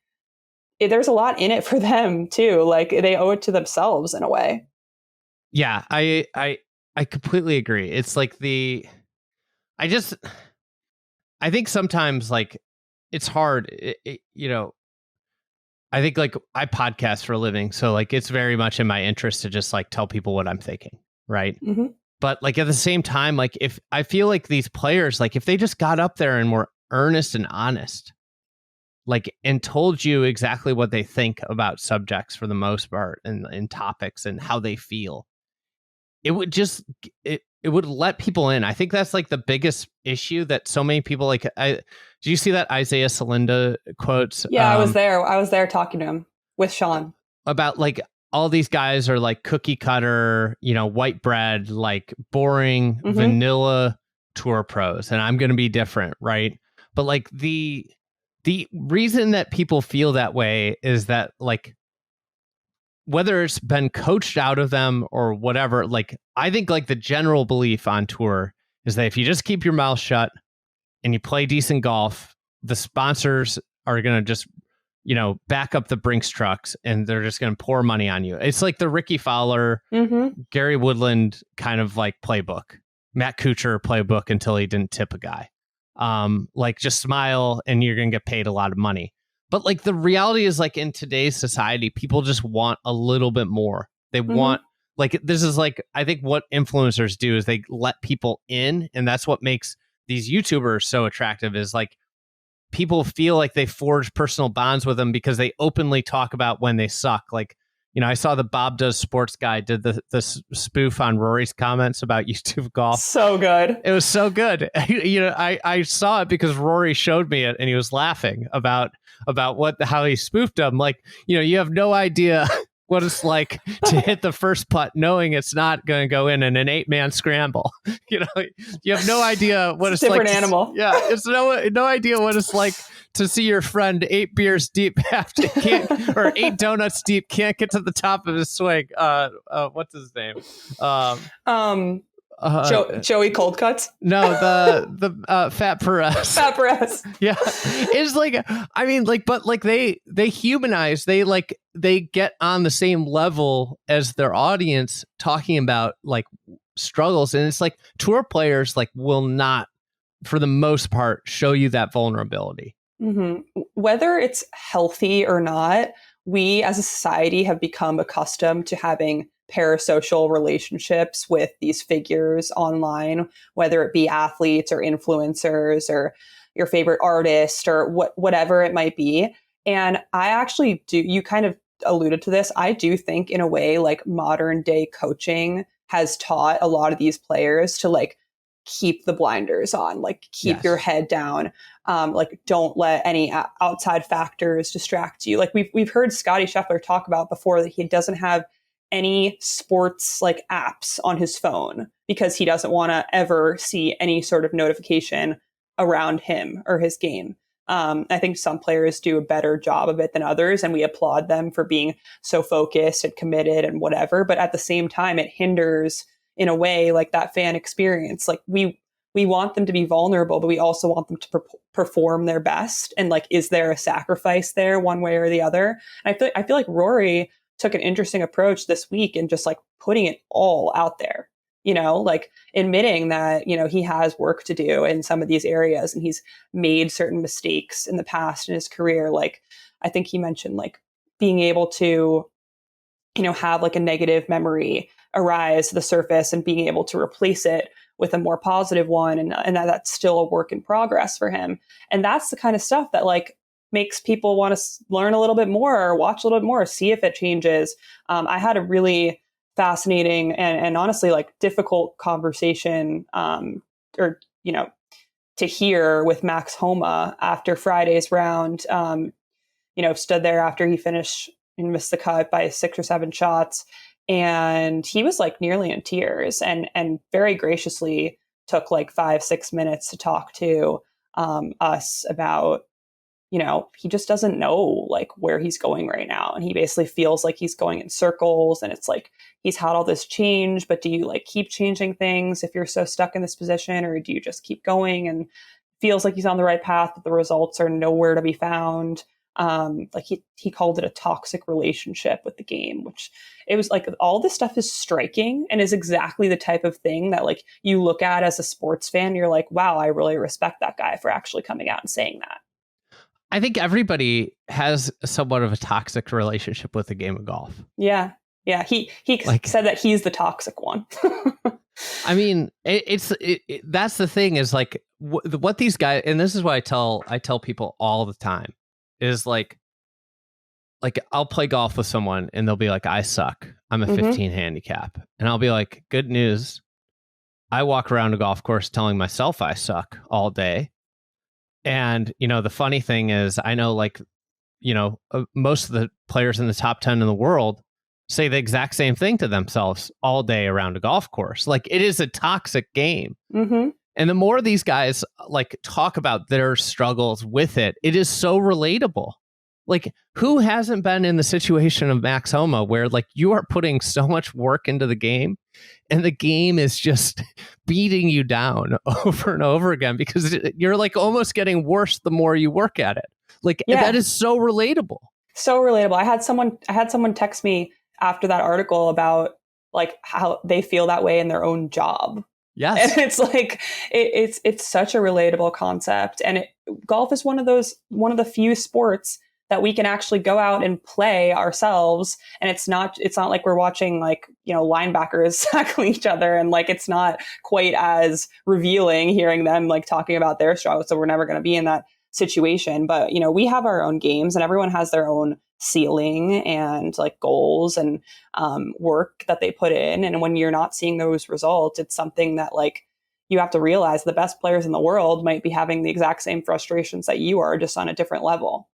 there's a lot in it for them too. Like they owe it to themselves in a way. Yeah, I completely agree. It's like I think sometimes like it's hard, I think like I podcast for a living. So like it's very much in my interest to just like tell people what I'm thinking. Right. Mm-hmm. But like at the same time, like if I feel like these players, like if they just got up there and were earnest and honest, like, and told you exactly what they think about subjects for the most part and topics and how they feel, it would just, it would let people in. I think that's like the biggest issue that so many people like. Do you see that Isaiah Salinda quotes? Yeah, I was there talking to him with Sean about like all these guys are like cookie cutter, white bread, like boring, vanilla tour pros, and I'm going to be different, right? But like the reason that people feel that way is that like whether it's been coached out of them or whatever, like I think like the general belief on tour is that if you just keep your mouth shut and you play decent golf, the sponsors are going to just, back up the Brinks trucks and they're just going to pour money on you. It's like the Ricky Fowler, Gary Woodland kind of like playbook, Matt Kuchar playbook until he didn't tip a guy. Like just smile and you're going to get paid a lot of money. But like the reality is like in today's society, people just want a little bit more. They want like, this is like, I think what influencers do is they let people in. And that's what makes these YouTubers so attractive, is like people feel like they forge personal bonds with them because they openly talk about when they suck. Like, I saw the Bob Does Sports guy did the spoof on Rory's comments about YouTube golf. So good. It was so good. I saw it because Rory showed me it and he was laughing about how he spoofed him. Like, you have no idea what it's like to hit the first putt knowing it's not going to go in an 8-man scramble. You have no idea what it's like. Different animal. It's no idea what it's like to see your friend 8 beers deep or 8 donuts deep, can't get to the top of his swing. What's his name? Joey Cold Cuts. No, the Fat Perez. Fat Perez. Yeah, it's like, I mean, like, but like they humanize, they get on the same level as their audience talking about like struggles, and it's like tour players like will not, for the most part, show you that vulnerability. Whether it's healthy or not, we as a society have become accustomed to having parasocial relationships with these figures online, whether it be athletes or influencers or your favorite artist or whatever it might be. And I actually do, you kind of alluded to this, I do think in a way like modern day coaching has taught a lot of these players to like keep the blinders on, like keep your head down. Like don't let any outside factors distract you. Like we've heard Scottie Scheffler talk about before that he doesn't have any sports like apps on his phone because he doesn't want to ever see any sort of notification around him or his game. I think some players do a better job of it than others, and we applaud them for being so focused and committed and whatever. But at the same time, it hinders in a way like that fan experience. Like we we want them to be vulnerable, but we also want them to perform their best. And like, is there a sacrifice there one way or the other? And I feel like Rory took an interesting approach this week and just like putting it all out there, like admitting that, he has work to do in some of these areas and he's made certain mistakes in the past in his career. Like, I think he mentioned like being able to, have like a negative memory arise to the surface and being able to replace it with a more positive one. And that's still a work in progress for him. And that's the kind of stuff that like makes people want to learn a little bit more or watch a little bit more, see if it changes. I had a really fascinating and honestly like difficult conversation to hear with Max Homa after Friday's round. Stood there after he finished and missed the cut by 6 or 7 shots. And he was like nearly in tears and very graciously took like 5-6 minutes to talk to us about, he just doesn't know like where he's going right now. And he basically feels like he's going in circles and it's like, he's had all this change, but do you like keep changing things if you're so stuck in this position, or do you just keep going? And feels like he's on the right path, but the results are nowhere to be found. Like he called it a toxic relationship with the game, which it was like all this stuff is striking and is exactly the type of thing that like you look at as a sports fan. You're like, wow, I really respect that guy for actually coming out and saying that. I think everybody has somewhat of a toxic relationship with the game of golf. Yeah. Yeah. He like, said that he's the toxic one. I mean, that's the thing is like what these guys, and this is what I tell people all the time is like I'll play golf with someone and they'll be like, I suck. I'm a 15 handicap. And I'll be like, good news. I walk around a golf course telling myself I suck all day. And, the funny thing is I know like, most of the players in the top 10 in the world say the exact same thing to themselves all day around a golf course. Like it is a toxic game. Mm-hmm. And the more these guys like talk about their struggles with it, it is so relatable. Like who hasn't been in the situation of Max Homa where like you are putting so much work into the game and the game is just beating you down over and over again because you're like almost getting worse the more you work at it. Like that is so relatable. So relatable. I had someone text me after that article about like how they feel that way in their own job. Yes. And it's like, it's such a relatable concept. And golf is one of the few sports that we can actually go out and play ourselves. And it's not like we're watching like, linebackers tackling each other. And like, it's not quite as revealing hearing them like talking about their struggles. So we're never going to be in that situation. But, we have our own games and everyone has their own ceiling and like goals and work that they put in. And when you're not seeing those results, it's something that like you have to realize the best players in the world might be having the exact same frustrations that you are, just on a different level.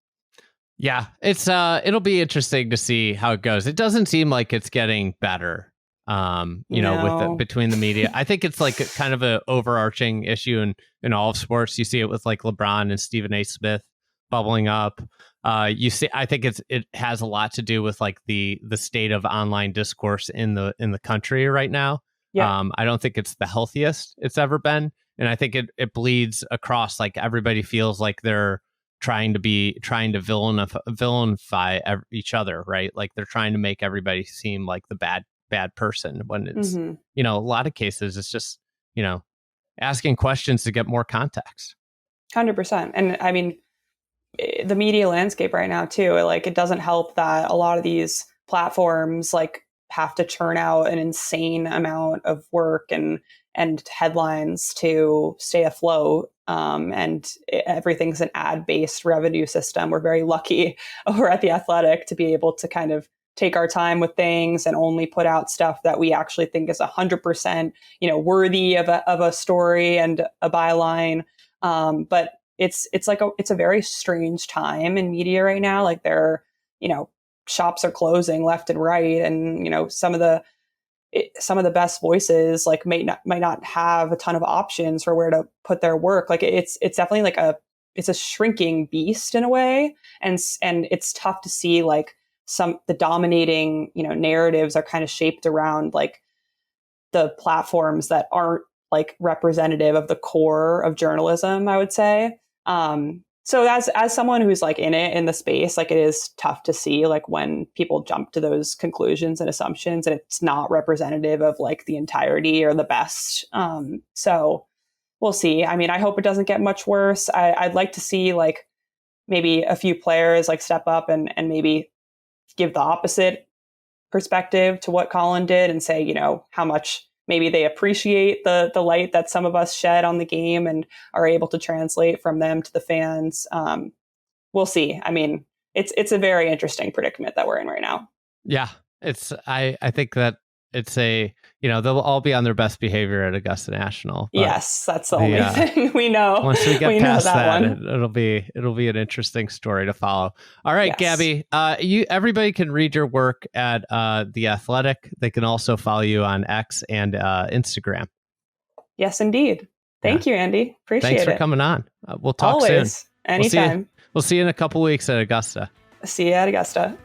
Yeah, it's it'll be interesting to see how it goes. It doesn't seem like it's getting better. With between the media. I think it's like kind of an overarching issue in all of sports. You see it with like LeBron and Stephen A. Smith bubbling up. You see, I think it has a lot to do with like the state of online discourse in the country right now. Yeah. I don't think it's the healthiest it's ever been, and I think it bleeds across. Like everybody feels like they're trying to villainify each other, right? Like they're trying to make everybody seem like the bad person when it's a lot of cases it's just asking questions to get more context. 100%. And I mean, the media landscape right now too, like it doesn't help that a lot of these platforms like have to churn out an insane amount of work and headlines to stay afloat. And everything's an ad-based revenue system. We're very lucky over at The Athletic to be able to kind of take our time with things and only put out stuff that we actually think is 100%, worthy of a story and a byline. But it's a very strange time in media right now. Like shops are closing left and right. And, some of the best voices like might not have a ton of options for where to put their work. Like it's definitely like it's a shrinking beast in a way. And it's tough to see like the dominating, narratives are kind of shaped around like the platforms that aren't like representative of the core of journalism, I would say. So as someone who's like in the space, like it is tough to see like when people jump to those conclusions and assumptions and it's not representative of like the entirety or the best. So we'll see. I mean, I hope it doesn't get much worse. I'd like to see like maybe a few players like step up and maybe give the opposite perspective to what Colin did and say, you know, how much maybe they appreciate the light that some of us shed on the game and are able to translate from them to the fans. We'll see. I mean, it's a very interesting predicament that we're in right now. Yeah, I think that it's a, you know, they'll all be on their best behavior at Augusta National. Yes, that's the only thing we know. Once we get past that it'll be an interesting story to follow. All right, yes. Gabby, everybody can read your work at The Athletic. They can also follow you on X and Instagram. Yes, indeed. Thank you, Andy. Appreciate it. Thanks for coming on. We'll talk Always. soon. Anytime. We'll see you in a couple weeks at Augusta. See you at Augusta.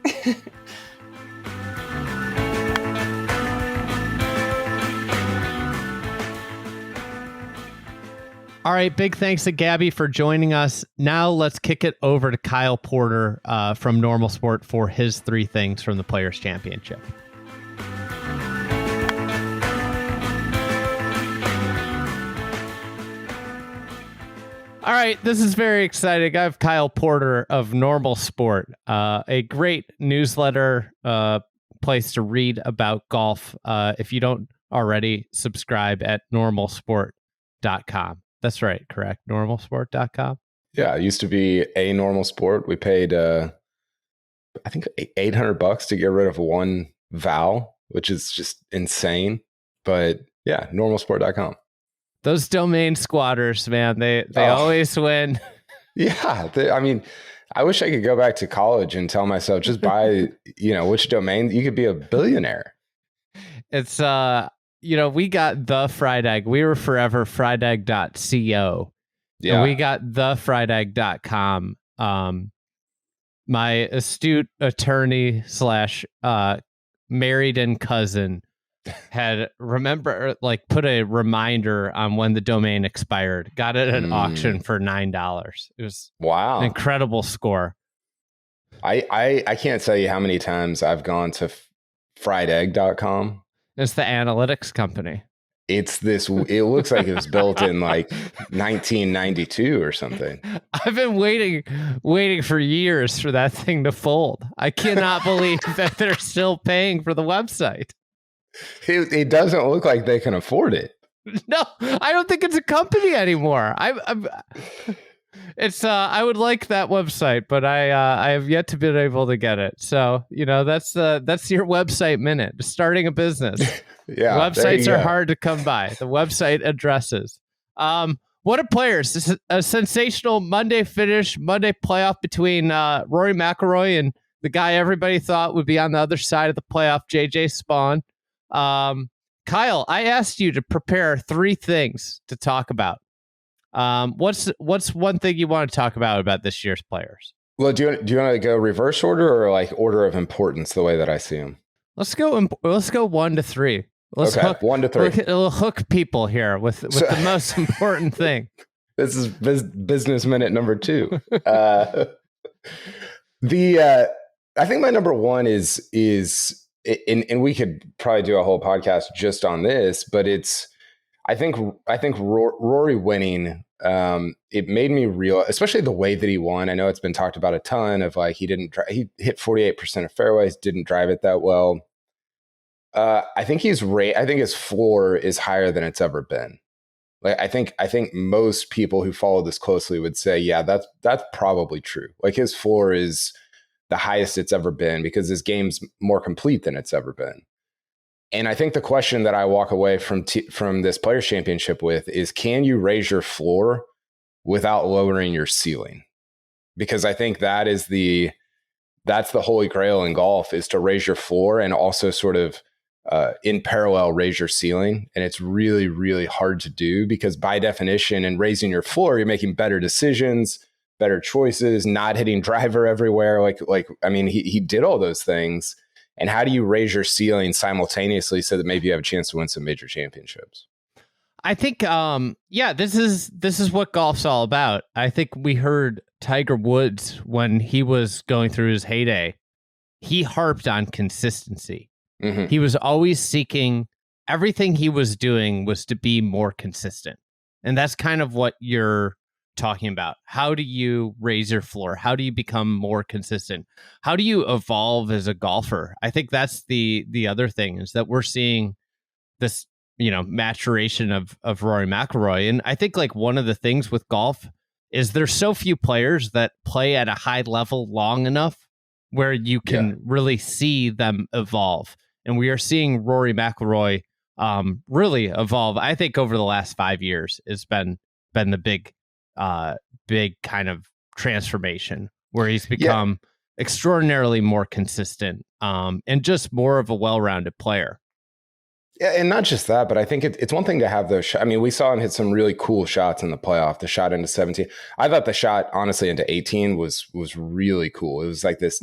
All right, big thanks to Gabby for joining us. Now let's kick it over to Kyle Porter from Normal Sport for his 3 things from the Players' Championship. All right, this is very exciting. I have Kyle Porter of Normal Sport, a great newsletter place to read about golf. If you don't already, subscribe at normalsport.com. That's right, correct? Normalsport.com? Yeah, it used to be a Normal Sport. We paid, I think, $800 to get rid of one vowel, which is just insane. But yeah, normalsport.com. Those domain squatters, man, they always win. Yeah, I mean, I wish I could go back to college and tell myself, just buy, which domain. You could be a billionaire. It's, we got the fried egg. We were forever friedegg.co. Yeah. And we got the friedegg.com. My astute attorney / married and cousin had put a reminder on when the domain expired. Got it at an auction for $9. It was an incredible score. I can't tell you how many times I've gone to friedegg.com. It's the analytics company. It looks like it was built in like 1992 or something. I've been waiting for years for that thing to fold. I cannot believe that they're still paying for the website. It doesn't look like they can afford it. No, I don't think it's a company anymore. I would like that website, but I have yet to be able to get it. So, that's your website minute. Starting a business. Yeah. Websites are hard to come by. The website addresses. What are players? This is a sensational Monday finish, Monday playoff between Rory McIlroy and the guy everybody thought would be on the other side of the playoff, JJ Spawn. Kyle, I asked you to prepare 3 things to talk about. What's one thing you want to talk about this year's players? Well, do you want to go reverse order or like order of importance the way that I see them? Let's go 1 to 3. Let's hook 1 to 3. We'll hook people here with the most important thing. This is business minute number 2. I think my number 1 is and we could probably do a whole podcast just on this, but I think Rory winning, it made me real, especially the way that he won. I know it's been talked about a ton of like, he hit 48% of fairways, didn't drive it that well. I think his floor is higher than it's ever been. Like, I think most people who follow this closely would say, yeah, that's probably true. Like, his floor is the highest it's ever been because his game's more complete than it's ever been. And I think the question that I walk away from this Players' Championship with is, can you raise your floor without lowering your ceiling? Because I think that's the holy grail in golf, is to raise your floor and also sort of in parallel raise your ceiling. And it's really, really hard to do because by definition, in raising your floor, you're making better decisions, better choices, not hitting driver everywhere. I mean, he did all those things. And how do you raise your ceiling simultaneously so that maybe you have a chance to win some major championships? I think, this is what golf's all about. I think we heard Tiger Woods when he was going through his heyday. He harped on consistency. Mm-hmm. He was always seeking, everything he was doing was to be more consistent. And that's kind of what you're talking about. How do you raise your floor? How do you become more consistent? How do you evolve as a golfer? I think that's the other thing, is that we're seeing this, maturation of Rory McIlroy. And I think like one of the things with golf is there's so few players that play at a high level long enough where you can really see them evolve. And we are seeing Rory McIlroy really evolve. I think over the last 5 years has been the big kind of transformation where he's become extraordinarily more consistent and just more of a well-rounded player. Yeah, and not just that, but I think it's one thing to have those shots. I mean, we saw him hit some really cool shots in the playoff. The shot into 17. I thought the shot, honestly, into 18 was really cool. It was like this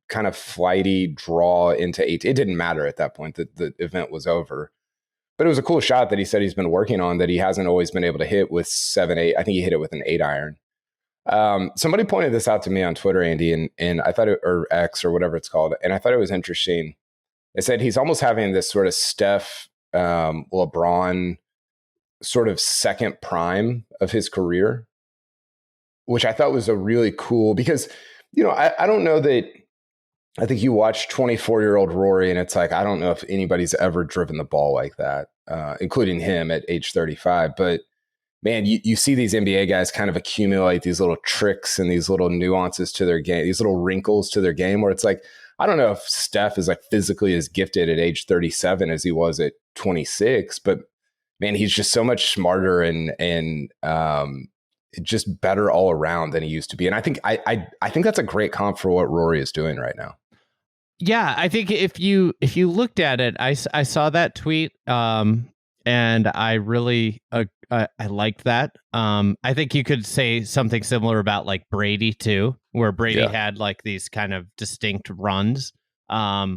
kind of flighty draw into 18. It didn't matter at that point. The event was over. But it was a cool shot that he said he's been working on that he hasn't always been able to hit with 7-8. I think he hit it with an 8-iron. Somebody pointed this out to me on Twitter, Andy, and I thought or X or whatever it's called. And I thought it was interesting. They said he's almost having this sort of Steph, LeBron sort of second prime of his career, which I thought was a really cool, because, I don't know that, I think you watch 24-year-old Rory and it's like, I don't know if anybody's ever driven the ball like that, including him at age 35. But man, you see these NBA guys kind of accumulate these little tricks and these little nuances to their game, these little wrinkles to their game where it's like, I don't know if Steph is like physically as gifted at age 37 as he was at 26, but man, he's just so much smarter and just better all around than he used to be. And I think I think that's a great comp for what Rory is doing right now. Yeah, I think if you looked at it, I saw that tweet, and I really I liked that. I think you could say something similar about like Brady too, where Brady had like these kind of distinct runs. I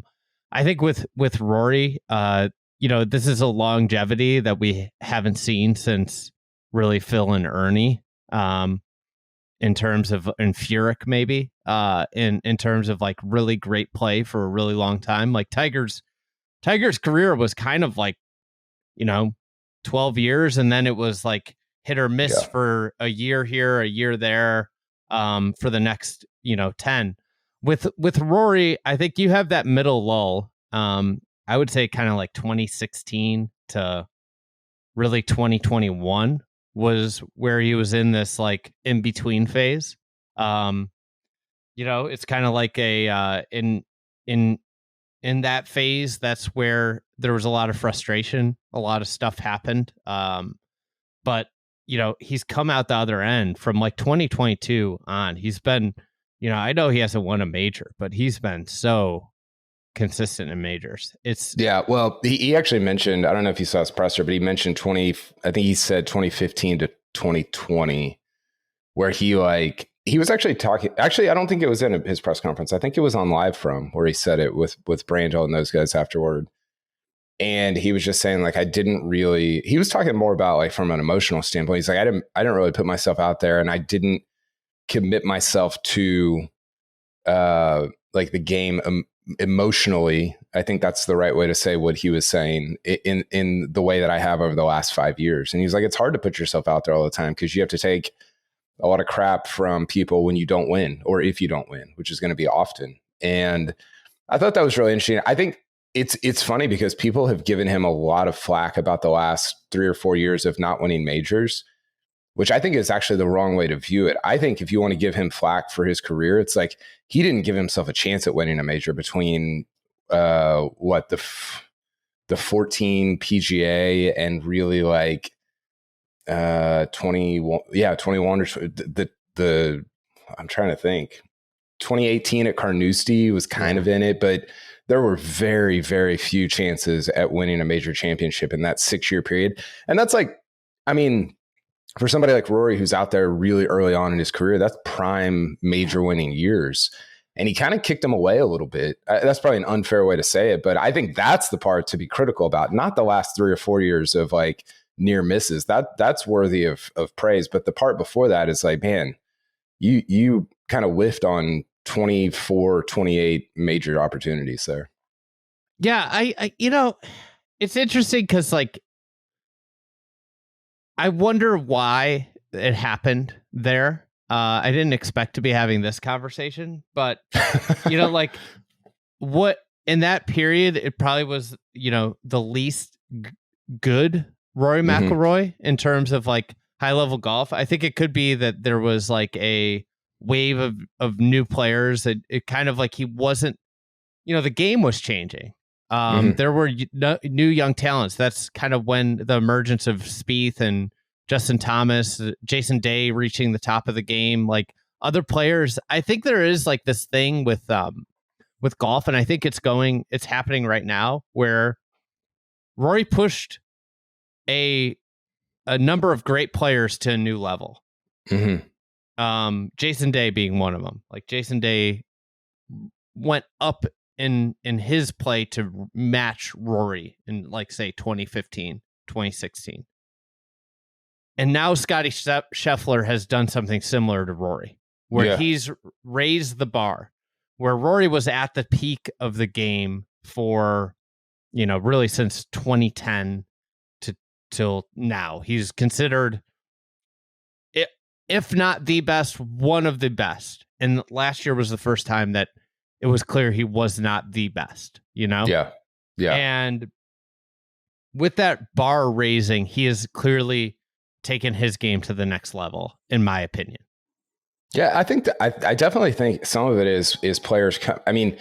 think with Rory, this is a longevity that we haven't seen since really Phil and Ernie. In terms of Furyk, maybe in terms of like really great play for a really long time. Like Tiger's career was kind of like, 12 years, and then it was like hit or miss for a year here, a year there, for the next 10. With Rory, I think you have that middle lull. I would say kind of like 2016 to really 2021 was where he was in this like in between phase. It's kind of like a in that phase, that's where there was a lot of frustration, a lot of stuff happened. But he's come out the other end from like 2022 on. He's been, I know he hasn't won a major, but he's been so consistent in majors. Well, he actually mentioned, I don't know if you saw his presser, but he mentioned I think he said 2015 to 2020, where he was actually talking. Actually, I don't think it was in his press conference. I think it was on Live From, where he said it with Brandel and those guys afterward. And he was just saying, like, he was talking more about like from an emotional standpoint. He's like, I didn't really put myself out there, and I didn't commit myself to like the game emotionally. I think that's the right way to say what he was saying in the way that I have over the last 5 years. And he's like, it's hard to put yourself out there all the time because you have to take a lot of crap from people when you don't win, or if you don't win, which is going to be often. And I thought that was really interesting. I think it's funny because people have given him a lot of flack about the last 3 or 4 years of not winning majors, which I think is actually the wrong way to view it. I think if you want to give him flack for his career, it's like he didn't give himself a chance at winning a major between the 14 PGA and really like 21 or the I'm trying to think. 2018 at Carnoustie was kind of in it, but there were very, very few chances at winning a major championship in that 6-year period. And that's like, I mean, for somebody like Rory, who's out there really early on in his career, that's prime major winning years. And he kind of kicked him away a little bit. That's probably an unfair way to say it, but I think that's the part to be critical about, not the last 3 or 4 years of like near misses. That's worthy of praise. But the part before that is like, man, you kind of whiffed on 24, 28 major opportunities there. Yeah, I it's interesting because like I wonder why it happened there. I didn't expect to be having this conversation, but like what in that period, it probably was, the least good Rory McIlroy in terms of like high level golf. I think it could be that there was like a wave of new players. It kind of like he wasn't, the game was changing. There were new young talents. That's kind of when the emergence of Spieth and Justin Thomas, Jason Day reaching the top of the game, like other players. I think there is like this thing with golf, and I think it's happening right now where Rory pushed a number of great players to a new level. Jason Day being one of them. Like Jason Day went up in his play to match Rory in like say 2015, 2016. And now Scottie Scheffler has done something similar to Rory, where he's raised the bar, where Rory was at the peak of the game for, really since 2010 till now. He's considered, if not the best, one of the best. And last year was the first time that it was clear he was not the best, Yeah. And with that bar raising, he has clearly taken his game to the next level, in my opinion. Yeah, I think I definitely think some of it is players. I mean,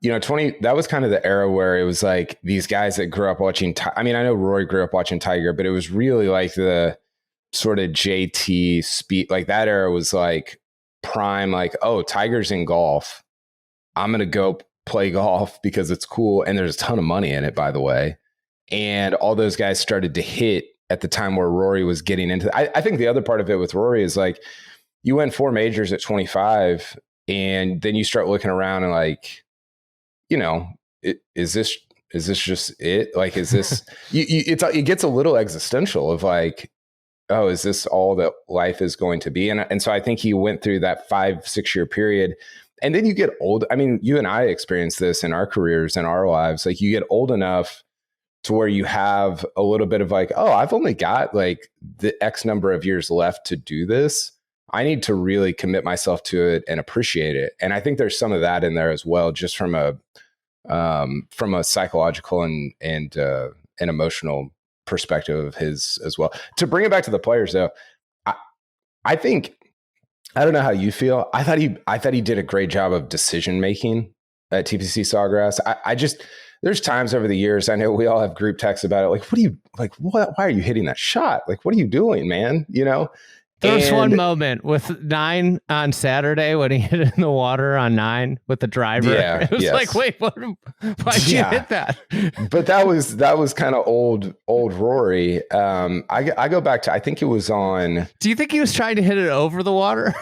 20, that was kind of the era where it was like these guys that grew up watching. I mean, I know Rory grew up watching Tiger, but it was really like the sort of JT Spieth, like that era was like prime, like, oh, Tiger's in golf. I'm going to go play golf because it's cool. And there's a ton of money in it, by the way. And all those guys started to hit at the time where Rory was getting into I think the other part of it with Rory is like, you win 4 majors at 25 and then you start looking around and like, is this just it? Like, is this, it gets a little existential of like, oh, is this all that life is going to be? And so I think he went through that 5-6 year period. And then you get old. I mean, you and I experienced this in our careers and our lives. Like you get old enough to where you have a little bit of like, oh, I've only got like the X number of years left to do this. I need to really commit myself to it and appreciate it. And I think there's some of that in there as well, just from a psychological and emotional perspective of his as well. To bring it back to the players, though, I think, I don't know how you feel. I thought he did a great job of decision making at TPC Sawgrass. I just, there's times over the years, I know we all have group texts about it. Like, why are you hitting that shot? Like, what are you doing, man? There was one moment with 9 on Saturday when he hit it in the water on 9 with the driver. Yeah, it was like, wait, why'd you hit that? But that was kind of old Rory. I go back to, I think it was on. Do you think he was trying to hit it over the water?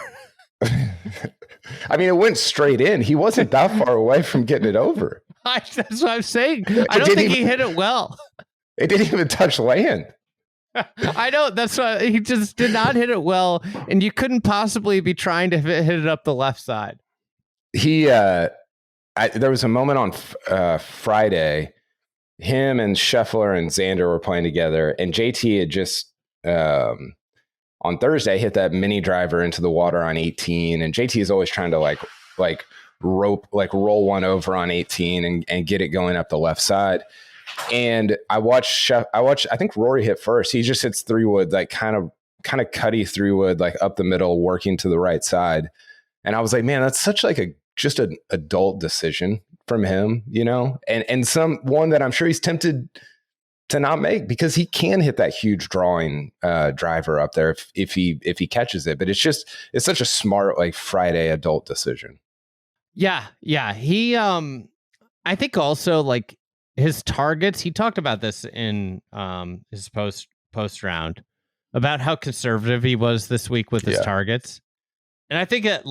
I mean, it went straight in. He wasn't that far away from getting it over. That's what I'm saying. I don't think he hit it well. It didn't even touch land. I know. That's why he just did not hit it well. And you couldn't possibly be trying to hit it up the left side. There was a moment on Friday, him and Scheffler and Xander were playing together, and JT had just on Thursday hit that mini driver into the water on 18, and JT is always trying to like roll one over on 18 and get it going up the left side. And I watched, I think Rory hit first. He just hits 3-wood, like kind of cutty 3-wood, like up the middle, working to the right side. And I was like, man, that's such like just an adult decision from him, and one that I'm sure he's tempted to not make, because he can hit that huge drawing driver up there if he catches it. But it's such a smart, like Friday adult decision. Yeah. He, I think also like, his targets, he talked about this in his post round about how conservative he was this week with his targets. And I think it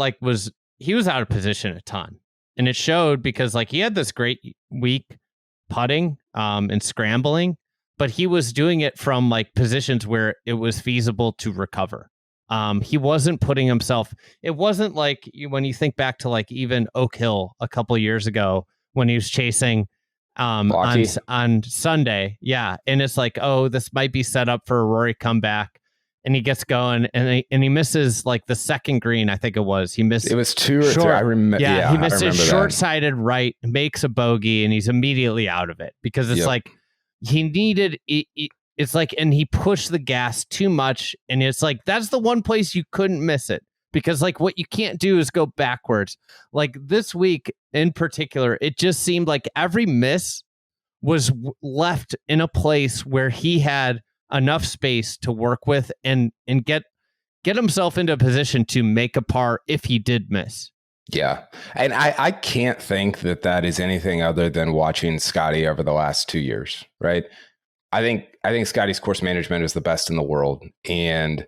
he was out of position a ton. And it showed because like he had this great week putting and scrambling, but he was doing it from like positions where it was feasible to recover. He wasn't putting himself. It wasn't like when you think back to like even Oak Hill a couple of years ago when he was chasing on Sunday. Yeah. And it's like, oh, this might be set up for a Rory comeback. And he gets going and he misses like the second green. I think it was. He missed. It was 2 or 3. I remember. Yeah, he misses short-sided right, makes a bogey, and he's immediately out of it because it's like he needed. It's like, and he pushed the gas too much, and it's like that's the one place you couldn't miss it because like what you can't do is go backwards. Like this week in particular, it just seemed like every miss was left in a place where he had enough space to work with and get himself into a position to make a par if he did miss. Yeah. And I can't think that is anything other than watching Scottie over the last 2 years, right? I think Scottie's course management is the best in the world. And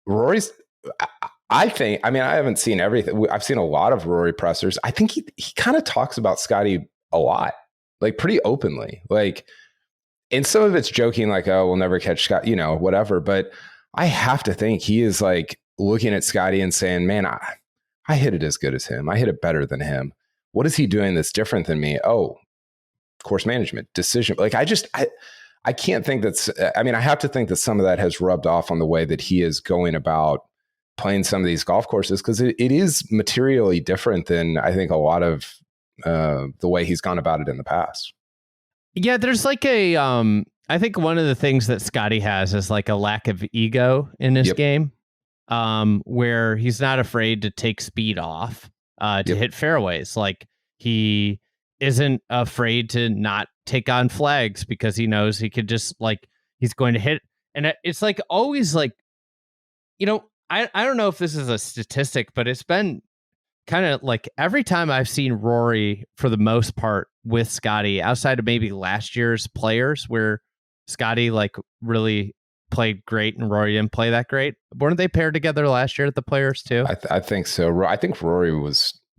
Rory's, I haven't seen everything. I've seen a lot of Rory pressers. I think he kind of talks about Scottie a lot, like pretty openly, like, and some of it's joking, like, oh, we'll never catch Scott, whatever. But I have to think he is like looking at Scottie and saying, man, I hit it as good as him. I hit it better than him. What is he doing that's different than me? Oh, course management, decision. Like, I can't think I have to think that some of that has rubbed off on the way that he is going about playing some of these golf courses, because it is materially different than I think a lot of the way he's gone about it in the past. Yeah, there's like I think one of the things that Scottie has is like a lack of ego in his game, where he's not afraid to take speed off to hit fairways. Like he isn't afraid to not take on flags because he knows he could just like, he's going to hit. And it's like always like, I don't know if this is a statistic, but it's been kind of like every time I've seen Rory for the most part with Scottie, outside of maybe last year's Players where Scottie like really played great and Rory didn't play that great. Weren't they paired together last year at the Players too? I think so. I think Rory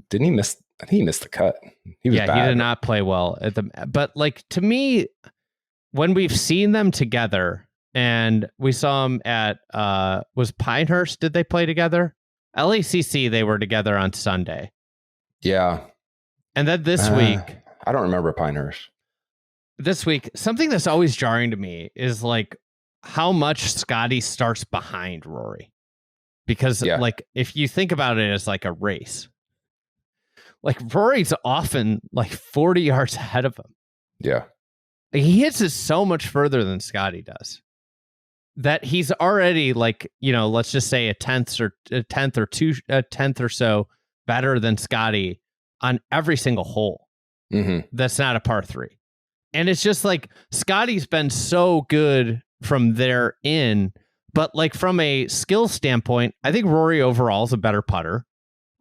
didn't he miss? I think he missed the cut. He was bad. He did not play well at but like to me, when we've seen them together and we saw them at was Pinehurst, did they play together? LACC, they were together on Sunday. Yeah. And then this week, I don't remember Pinehurst. This week, something that's always jarring to me is like how much Scottie starts behind Rory. Because like if you think about it as like a race, like Rory's often like 40 yards ahead of him. Yeah. He hits it so much further than Scottie does that he's already like, let's just say a tenth or so better than Scottie on every single hole. Mm-hmm. That's not a par 3. And it's just like Scottie's been so good from there in, but like from a skill standpoint, I think Rory overall is a better putter.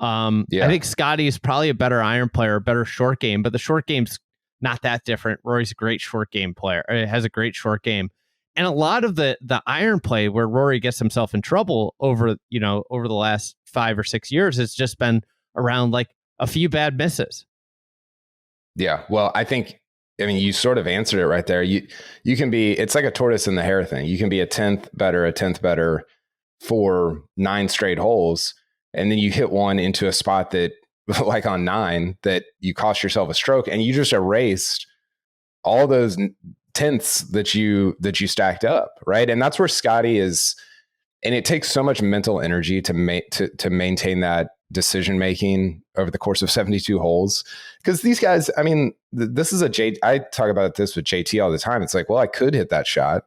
I think Scottie is probably a better iron player, a better short game, but the short game's not that different. Rory's a great short game player. It has a great short game. And a lot of the iron play where Rory gets himself in trouble over the last 5 or 6 years has just been around like a few bad misses. Yeah. Well, I mean, you sort of answered it right there. You can be, it's like a tortoise and the hare thing. You can be a tenth better for 9 straight holes. And then you hit one into a spot that like on 9 that you cost yourself a stroke and you just erased all those tenths that you stacked up. Right. And that's where Scottie is. And it takes so much mental energy to maintain that decision making over the course of 72 holes. Because these guys, I mean, this is I talk about this with JT all the time. It's like, well, I could hit that shot.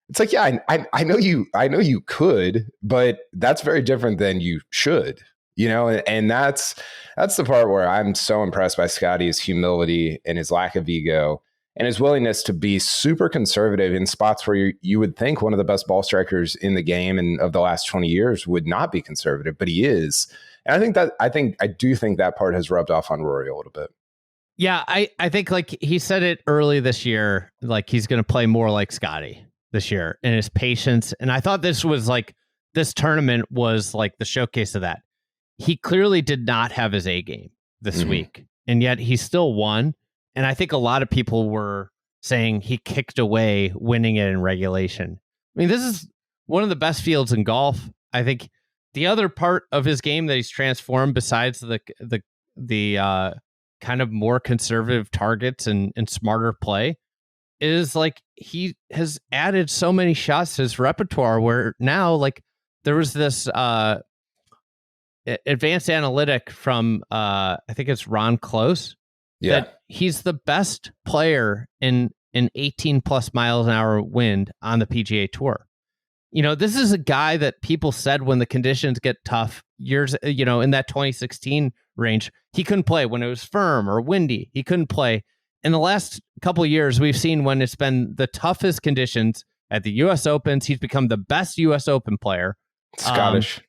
It's like, yeah, I know you could, but that's very different than you should, and that's the part where I'm so impressed by Scottie's humility and his lack of ego and his willingness to be super conservative in spots where you would think one of the best ball strikers in the game and of the last 20 years would not be conservative, but he is. And I do think that part has rubbed off on Rory a little bit. Yeah, I think like he said it early this year, like he's going to play more like Scottie this year and his patience. And I thought this tournament was like the showcase of that. He clearly did not have his A game this week, and yet he still won. And I think a lot of people were saying he kicked away winning it in regulation. I mean, this is one of the best fields in golf. I think the other part of his game that he's transformed, besides the kind of more conservative targets and smarter play, is like he has added so many shots to his repertoire where now, like, there was this advanced analytic from I think it's Ron Close, that he's the best player in an 18 plus miles an hour wind on the PGA Tour. You know, this is a guy that people said when the conditions get tough years, you know, in that 2016 range, he couldn't play when it was firm or windy. He couldn't play. In the last couple of years, we've seen when it's been the toughest conditions at the U.S. Opens, he's become the best U.S. Open player. Scottish.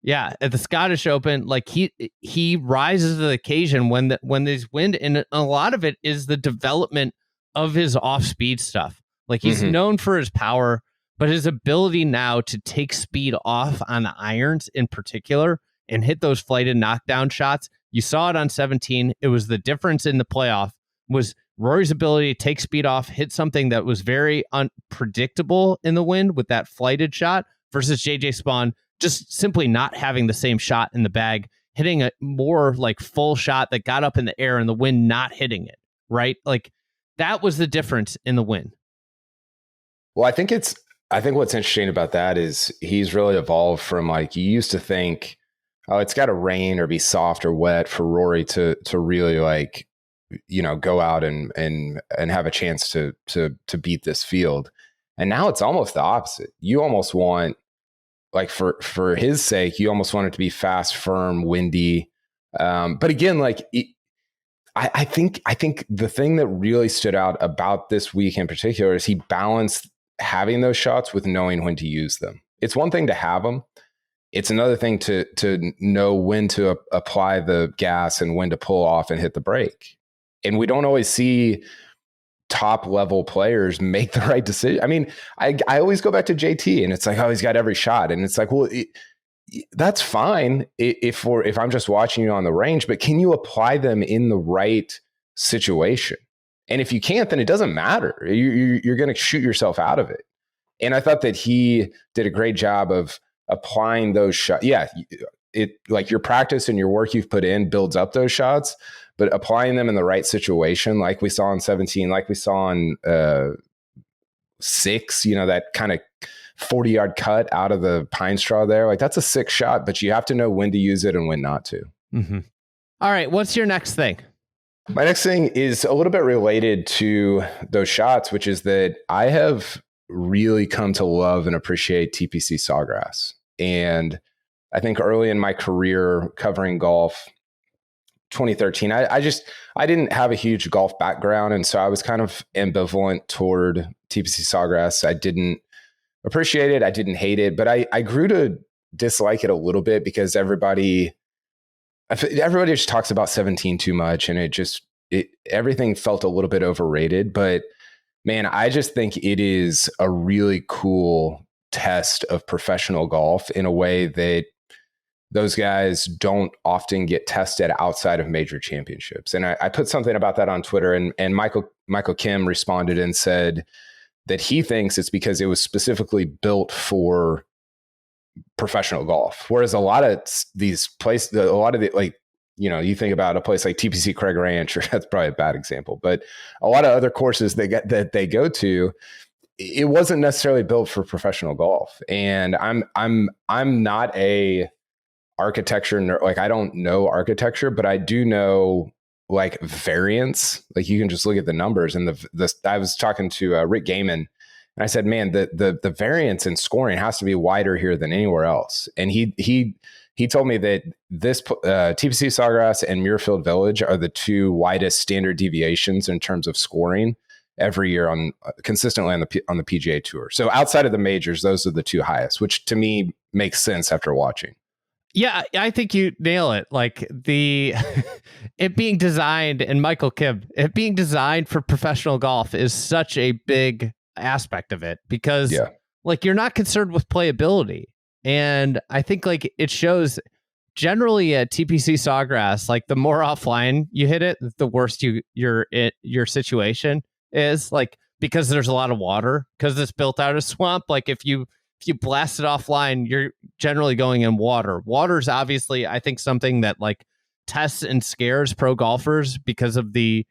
Yeah, at the Scottish Open, like he rises to the occasion when there's wind, and a lot of it is the development of his off-speed stuff. Like, he's known for his power, but his ability now to take speed off on the irons in particular and hit those flighted knockdown shots. You saw it on 17. It was the difference in the playoff was Rory's ability to take speed off, hit something that was very unpredictable in the wind with that flighted shot versus JJ Spaun just simply not having the same shot in the bag, hitting a more like full shot that got up in the air and the wind not hitting it, right? Like, that was the difference in the win. Well, I think what's interesting about that is he's really evolved from, like, you used to think, oh, it's got to rain or be soft or wet for Rory to really, like, you know, go out and have a chance to beat this field. And now it's almost the opposite. You almost want, like, for his sake, you almost want it to be fast, firm, windy. But again, like, I think the thing that really stood out about this week in particular is he balanced having those shots with knowing when to use them. It's one thing to have them. It's another thing to know when to apply the gas and when to pull off and hit the brake. And we don't always see top level players make the right decision. I mean, I always go back to JT and it's like, oh, he's got every shot. And it's like, well, that's fine if I'm just watching you on the range, but can you apply them in the right situation? And if you can't, then it doesn't matter. You're going to shoot yourself out of it. And I thought that he did a great job of applying those shots. Yeah, it, like, your practice and your work you've put in builds up those shots, but applying them in the right situation, like we saw on 17, like we saw on 6, you know, that kind of 40-yard cut out of the pine straw there, like, that's a sick shot, but you have to know when to use it and when not to. Mm-hmm. All right, what's your next thing? My next thing is a little bit related to those shots, which is that I have really come to love and appreciate TPC Sawgrass. And I think early in my career covering golf, 2013, I didn't have a huge golf background. And so I was kind of ambivalent toward TPC Sawgrass. I didn't appreciate it. I didn't hate it, but I grew to dislike it a little bit because everybody just talks about 17 too much. And everything felt a little bit overrated, but man, I just think it is a really cool test of professional golf in a way that those guys don't often get tested outside of major championships. And I put something about that on Twitter, and Michael Kim responded and said that he thinks it's because it was specifically built for professional golf. Whereas a lot of these places, like, you know, you think about a place like TPC Craig Ranch, or that's probably a bad example, but a lot of other courses that they go to, it wasn't necessarily built for professional golf. And I'm not a architecture, like, I don't know architecture, but I do know, like, variance. Like, you can just look at the numbers. And I was talking to Rick Gaiman, and I said, man, the variance in scoring has to be wider here than anywhere else. And he told me that this TPC Sawgrass and Muirfield Village are the two widest standard deviations in terms of scoring every year consistently on the PGA Tour. So outside of the majors, those are the two highest, which to me makes sense after watching. Yeah, I think you nail it. Like, it being designed, and Michael Kim, it being designed for professional golf is such a big aspect of it because, like, you're not concerned with playability. And I think, like, it shows generally at TPC Sawgrass, like, the more offline you hit it, the worse your situation is. Like, because there's a lot of water, because it's built out of swamp. Like if you blast it offline, you're generally going in water. Water's obviously, I think, something that like tests and scares pro golfers because of the,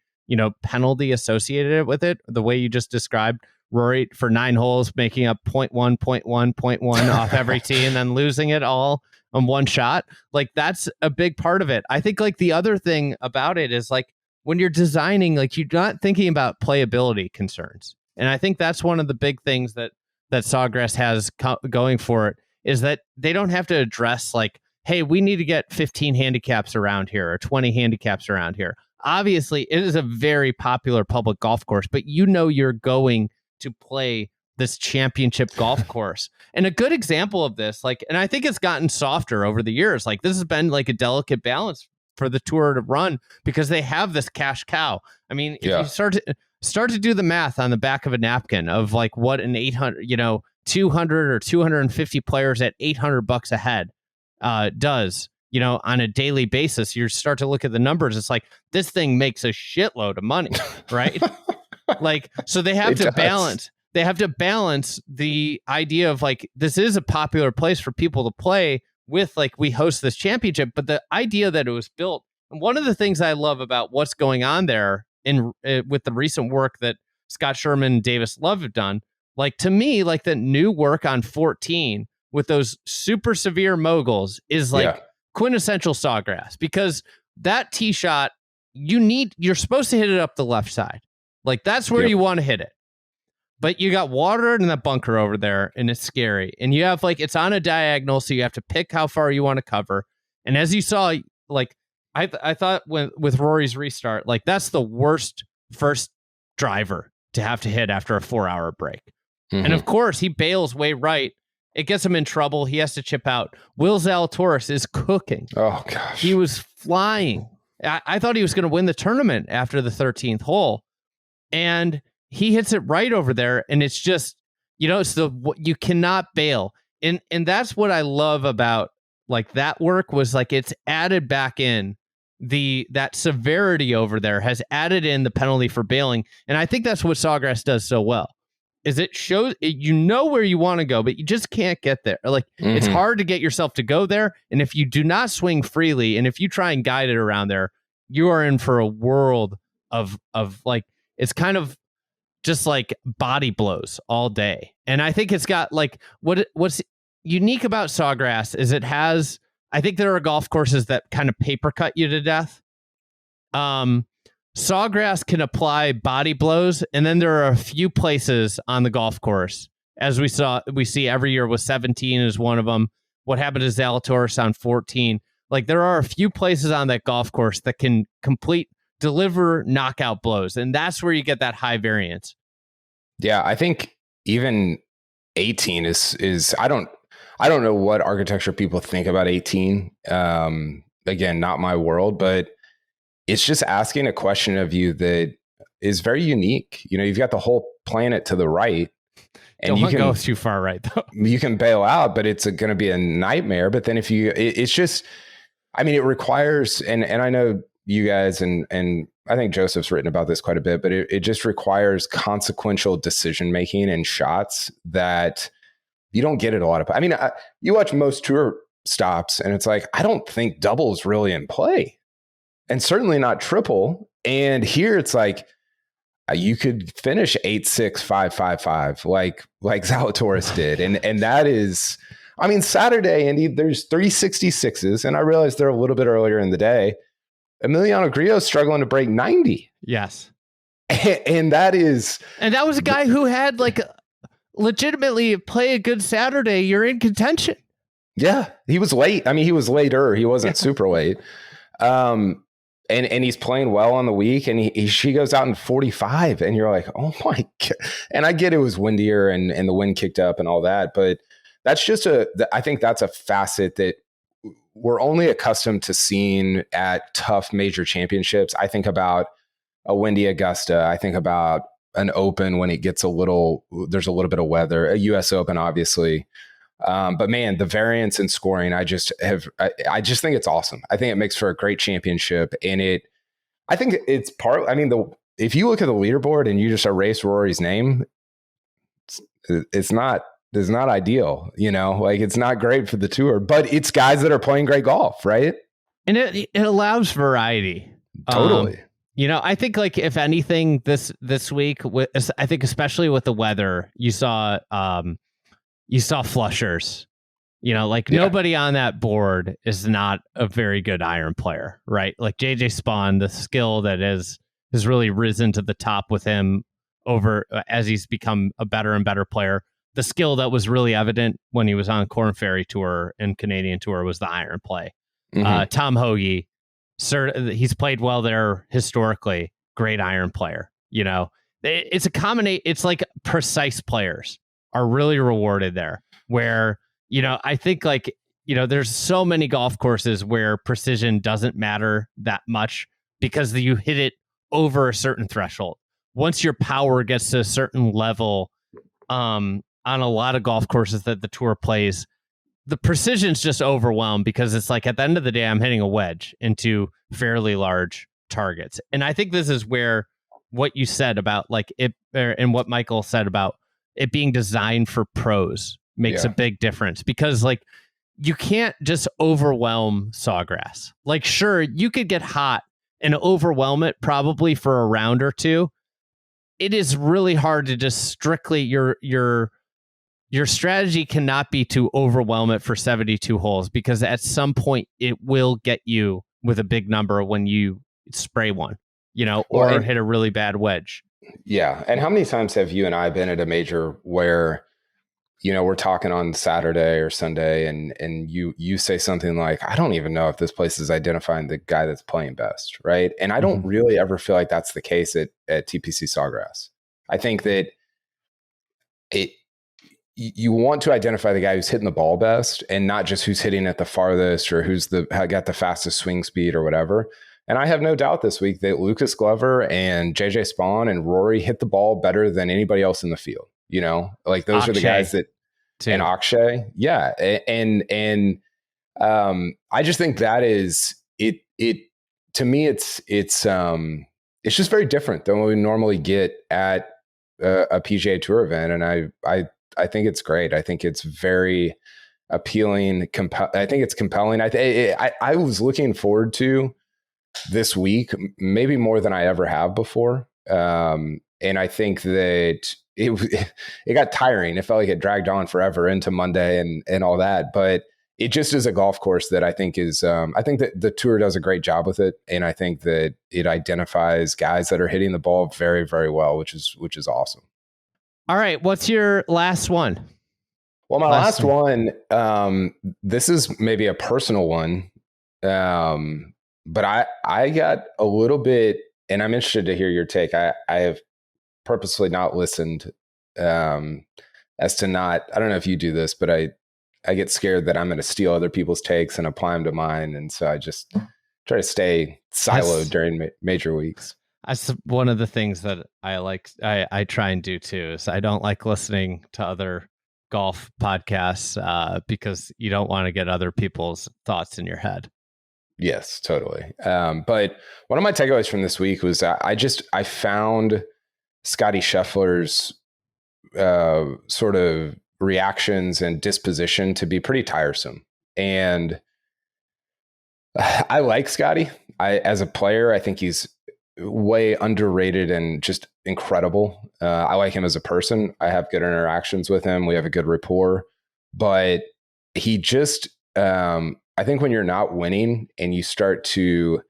penalty associated with it. The way you just described, Rory for 9 holes making up 0.1, 0.1, 0.1 off every tee and then losing it all on one shot. Like that's a big part of it. I think like the other thing about it is like when you're designing, like you're not thinking about playability concerns. And I think that's one of the big things that Sawgrass has going for it, is that they don't have to address like, hey, we need to get 15 handicaps around here or 20 handicaps around here. Obviously, it is a very popular public golf course, but you're going to play this championship golf course. And a good example of this, like, and I think it's gotten softer over the years. Like this has been like a delicate balance for the tour to run because they have this cash cow. I mean, if you start to do the math on the back of a napkin of like what an 800, 200 or 250 players at $800 a head does, on a daily basis, you start to look at the numbers. It's like this thing makes a shitload of money, right? Like, so they have to balance. They have to balance the idea of like, this is a popular place for people to play with, like, we host this championship, but the idea that it was built. And one of the things I love about what's going on there with the recent work that Scott Sherman and Davis Love have done, like to me, like the new work on 14 with those super severe moguls is like quintessential Sawgrass, because that tee shot, you're supposed to hit it up the left side. Like that's where you want to hit it. But you got water in that bunker over there, and it's scary. And you have like, it's on a diagonal, so you have to pick how far you want to cover. And as you saw, like I thought with Rory's restart, like that's the worst first driver to have to hit after a 4-hour break. Mm-hmm. And of course, he bails way right. It gets him in trouble. He has to chip out. Will Zalatoris is cooking. Oh, gosh. He was flying. I thought he was going to win the tournament after the 13th hole. And he hits it right over there. And it's just, it's you cannot bail. And that's what I love about like that work was like, it's added back in that severity over there has added in the penalty for bailing. And I think that's what Sawgrass does so well. Is it shows where you want to go, but you just can't get there. Like It's hard to get yourself to go there. And if you do not swing freely, and if you try and guide it around there, you are in for a world of like, it's kind of just like body blows all day. And I think it's got like, what's unique about Sawgrass is it has, I think there are golf courses that kind of paper cut you to death. Sawgrass can apply body blows, and then there are a few places on the golf course, as we see every year with 17 is one of them. What happened to Zalatoris on 14? Like there are a few places on that golf course that can deliver knockout blows, and that's where you get that high variance. Yeah, I think even 18 is I don't know what architecture people think about 18. Again, not my world, but it's just asking a question of you that is very unique. You've got the whole planet to the right. And you can go too far right, though. You can bail out, but it's going to be a nightmare. But then it's just, I mean, it requires, and I know you guys, and I think Joseph's written about this quite a bit, but it just requires consequential decision-making and shots that you don't get at a lot of. I mean, you watch most tour stops and it's like, I don't think double's really in play. And certainly not triple. And here it's like you could finish 8-6, 5-5-5 like Zalatoris did. And that is, I mean, Saturday, Andy, there's 366s, and I realize they're a little bit earlier in the day. Emiliano Grillo's struggling to break 90. Yes. And that was a guy who had like legitimately play a good Saturday. You're in contention. Yeah. He was late. I mean, he was later. He wasn't super late. And he's playing well on the week, and she goes out in 45, and you're like, oh my God. And I get it was windier and the wind kicked up and all that, but that's just I think that's a facet that we're only accustomed to seeing at tough major championships. I think about a windy Augusta. I think about an Open when it gets there's a little bit of weather, a US Open, obviously. But man, the variance in scoring, I just think it's awesome. I think it makes for a great championship, and I think it's if you look at the leaderboard and you just erase Rory's name, it's not ideal, like it's not great for the tour, but it's guys that are playing great golf, right? And it allows variety. Totally. I think like if anything this week, I think especially with the weather, you saw flushers. Nobody on that board is not a very good iron player, right? Like JJ Spawn, the skill that has really risen to the top with him over as he's become a better and better player. The skill that was really evident when he was on Corn Ferry Tour and Canadian Tour was the iron play. Mm-hmm. Tom Hoagie, he's played well there historically. Great iron player. It's a combination. It's like precise players are really rewarded there. Where I think there's so many golf courses where precision doesn't matter that much because you hit it over a certain threshold. Once your power gets to a certain level, on a lot of golf courses that the tour plays, the precision's just overwhelmed because it's like at the end of the day, I'm hitting a wedge into fairly large targets. And I think this is where what you said about like it and what Michael said about it being designed for pros makes a big difference, because like you can't just overwhelm Sawgrass. Like, sure, you could get hot and overwhelm it probably for a round or two. It is really hard to just strictly your strategy cannot be to overwhelm it for 72 holes, because at some point it will get you with a big number when you spray one, or hit a really bad wedge. Yeah. And how many times have you and I been at a major where, we're talking on Saturday or Sunday and you say something like, I don't even know if this place is identifying the guy that's playing best. Right. And I don't really ever feel like that's the case at TPC Sawgrass. I think that you want to identify the guy who's hitting the ball best and not just who's hitting it the farthest or who's got the fastest swing speed or whatever. And I have no doubt this week that Lucas Glover and JJ Spawn and Rory hit the ball better than anybody else in the field. Like those are the guys that, too. And Akshay. Yeah. And I just think that is it to me, it's just very different than what we normally get at a PGA Tour event. And I think it's great. I think it's very appealing. I think it's compelling. I was looking forward to this week, maybe more than I ever have before. And I think that it got tiring. It felt like it dragged on forever into Monday and all that. But it just is a golf course that I think is, I think that the tour does a great job with it. And I think that it identifies guys that are hitting the ball very, very well, which is awesome. All right. What's your last one? Well, my last one, this is maybe a personal one. But I got a little bit, and I'm interested to hear your take. I have purposely not listened as to not, I don't know if you do this, but I get scared that I'm going to steal other people's takes and apply them to mine. And so I just try to stay siloed during major weeks. That's one of the things that I like. I try and do too, is I don't like listening to other golf podcasts because you don't want to get other people's thoughts in your head. Yes, totally. But one of my takeaways from this week was I found Scottie Scheffler's sort of reactions and disposition to be pretty tiresome. And I like Scottie. As a player, I think he's way underrated and just incredible. I like him as a person. I have good interactions with him. We have a good rapport. But he just, I think when you're not winning and you start to,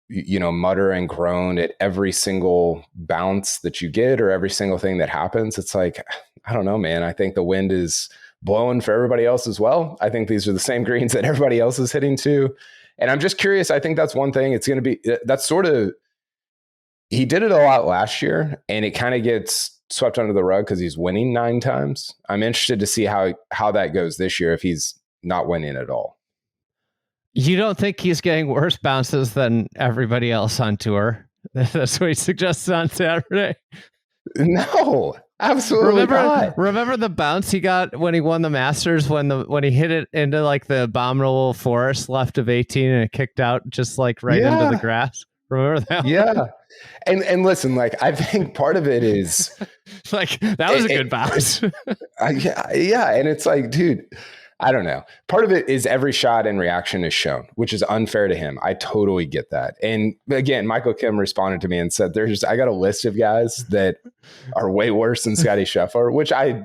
mutter and groan at every single bounce that you get or every single thing that happens, it's like, I don't know, man. I think the wind is blowing for everybody else as well. I think these are the same greens that everybody else is hitting too. And I'm just curious. I think that's one thing. It's going to be, that's sort of, he did it a lot last year and it kind of gets swept under the rug because he's winning 9 times. I'm interested to see how that goes this year if he's not winning at all. You don't think he's getting worse bounces than everybody else on tour? That's what he suggested on Saturday. No, absolutely not. Remember the bounce he got when he won the Masters when he hit it into like the abominable forest left of 18 and it kicked out just like right into the grass? Remember that? Yeah. And listen, like, I think part of it is like, that was a good bounce. Yeah. And it's like, dude, I don't know. Part of it is every shot and reaction is shown, which is unfair to him. I totally get that. And again, Michael Kim responded to me and said, I got a list of guys that are way worse than Scottie Scheffler, which I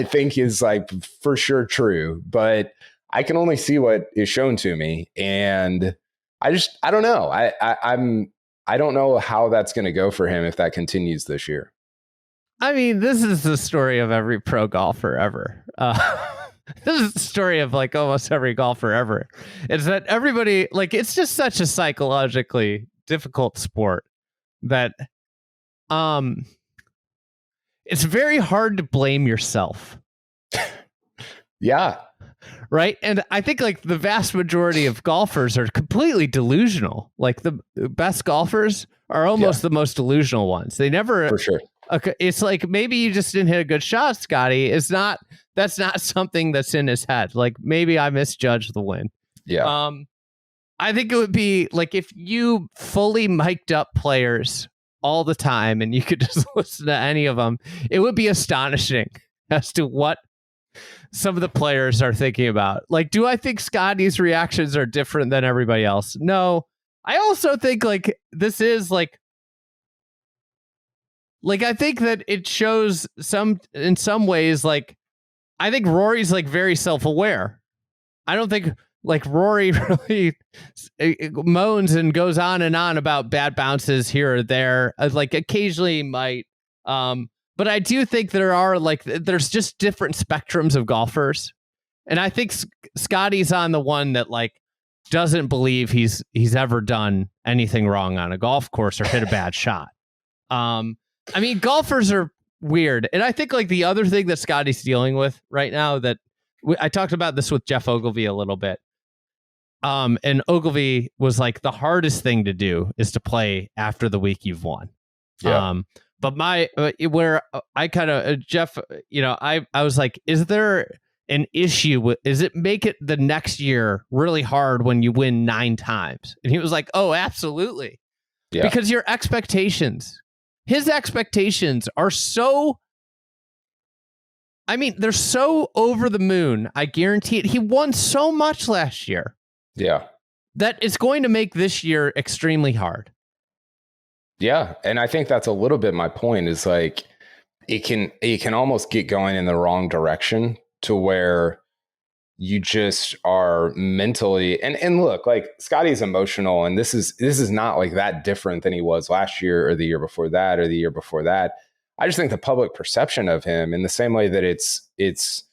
think is like for sure true, but I can only see what is shown to me. And I don't know. I don't know how that's going to go for him if that continues this year. I mean, this is the story of every pro golfer ever. This is the story of like almost every golfer ever. Is that everybody, like, it's just such a psychologically difficult sport that it's very hard to blame yourself. Yeah. Right. And I think like the vast majority of golfers are completely delusional. Like the best golfers are almost the most delusional ones. They never, for sure. Okay, it's like maybe you just didn't hit a good shot, Scotty. That's not something that's in his head. Like maybe I misjudged the win. Yeah. I think it would be like if you fully mic'd up players all the time and you could just listen to any of them, it would be astonishing as to what some of the players are thinking about. Like, do I think Scotty's reactions are different than everybody else? No. I also think like this is like I think that it shows in some ways, like, I think Rory's like very self-aware. I don't think like Rory really moans and goes on and on about bad bounces here or there. Like occasionally might. But I do think there's just different spectrums of golfers. And I think Scotty's on the one that like doesn't believe he's ever done anything wrong on a golf course or hit a bad shot. I mean, golfers are weird. And I think like the other thing that Scotty's dealing with right now that I talked about this with Jeff Ogilvy a little bit. And Ogilvy was like, the hardest thing to do is to play after the week you've won. Yeah. But where I kind of, Jeff, I was like, is there an issue with, is it make it the next year really hard when you win 9 times? And he was like, oh, absolutely. Yeah. Because his expectations are so, I mean, they're so over the moon. I guarantee it. He won so much last year. Yeah. That it's going to make this year extremely hard. Yeah. And I think that's a little bit my point is like, it can almost get going in the wrong direction to where you just are mentally and look, like Scotty's emotional, and this is not like that different than he was last year or the year before that or the year before that. I just think the public perception of him in the same way that it's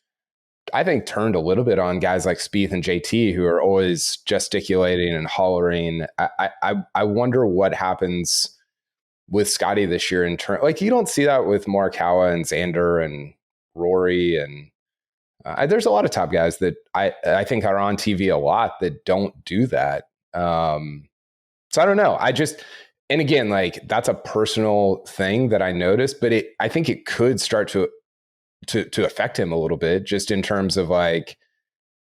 I think turned a little bit on guys like Spieth and JT who are always gesticulating and hollering. I wonder what happens with Scotty this year in turn. Like you don't see that with Morikawa and Xander and Rory and there's a lot of top guys that I think are on TV a lot that don't do that. So I don't know. And again, like that's a personal thing that I noticed, but I think it could start to affect him a little bit just in terms of like,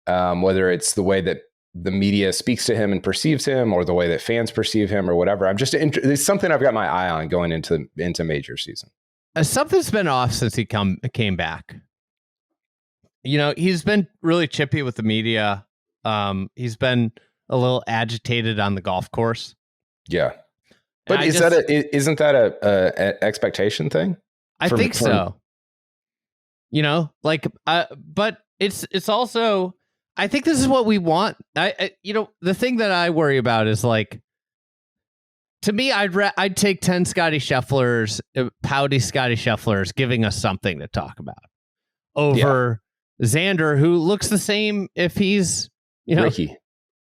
whether it's the way that the media speaks to him and perceives him or the way that fans perceive him or whatever. It's something I've got my eye on going into major season. Something's been off since he came back. He's been really chippy with the media. He's been a little agitated on the golf course. Yeah. But isn't that a expectation thing? I think so. But it's also, I think this is what we want. The thing that I worry about is like, to me, I'd take 10 Scottie Schefflers, pouty Scottie Schefflers, giving us something to talk about over Xander, who looks the same if he's, Ricky.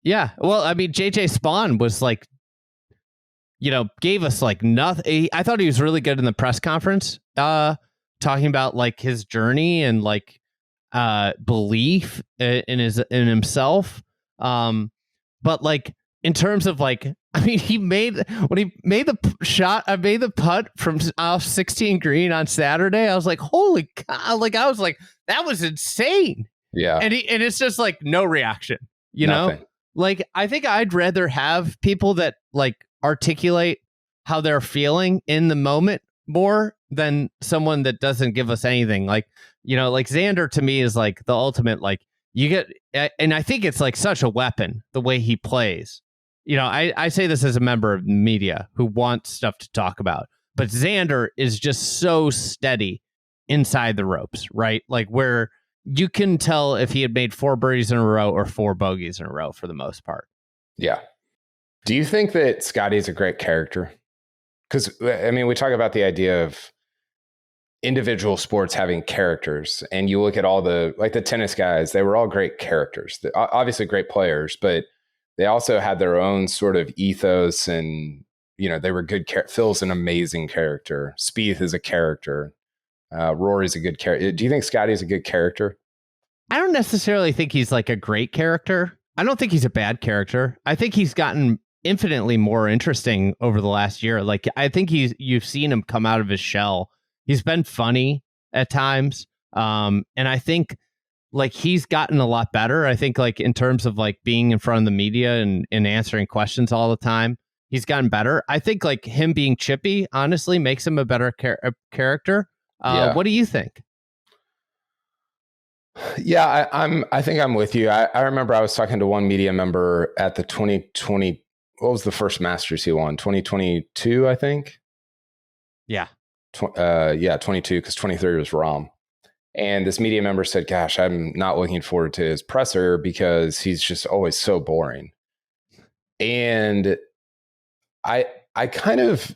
Yeah. Well, I mean, JJ Spawn was like, gave us like nothing. I thought he was really good in the press conference, talking about like his journey and like belief in himself. But like in terms of like, I mean, when he made the shot, I made the putt from off 16 green on Saturday. I was like, holy God. Like, I was like, that was insane. Yeah. And it's just like no reaction, Nothing. Like, I think I'd rather have people that like articulate how they're feeling in the moment more than someone that doesn't give us anything. Like, like Xander to me is like the ultimate, like you get, and I think it's like such a weapon the way he plays. I say this as a member of the media who wants stuff to talk about, but Xander is just so steady inside the ropes, right? Like where you can tell if he had made 4 birdies in a row or 4 bogeys in a row for the most part. Yeah. Do you think that Scottie's a great character? Because, I mean, we talk about the idea of individual sports having characters, and you look at all the tennis guys, they were all great characters, obviously great players, but they also had their own sort of ethos, and, they were good. Phil's an amazing character. Spieth is a character. Rory's a good character. Do you think Scottie's a good character? I don't necessarily think he's like a great character. I don't think he's a bad character. I think he's gotten infinitely more interesting over the last year. Like, I think you've seen him come out of his shell. He's been funny at times. And I think like he's gotten a lot better. I think like in terms of like being in front of the media and answering questions all the time, he's gotten better. I think like him being chippy, honestly, makes him a better character. Yeah. What do you think? Yeah, I think I'm with you. I remember I was talking to one media member at the 2020. What was the first Masters he won? 2022, I think. Yeah. 22, because 23 was Rahm. And this media member said, gosh, I'm not looking forward to his presser because he's just always so boring. And I didn't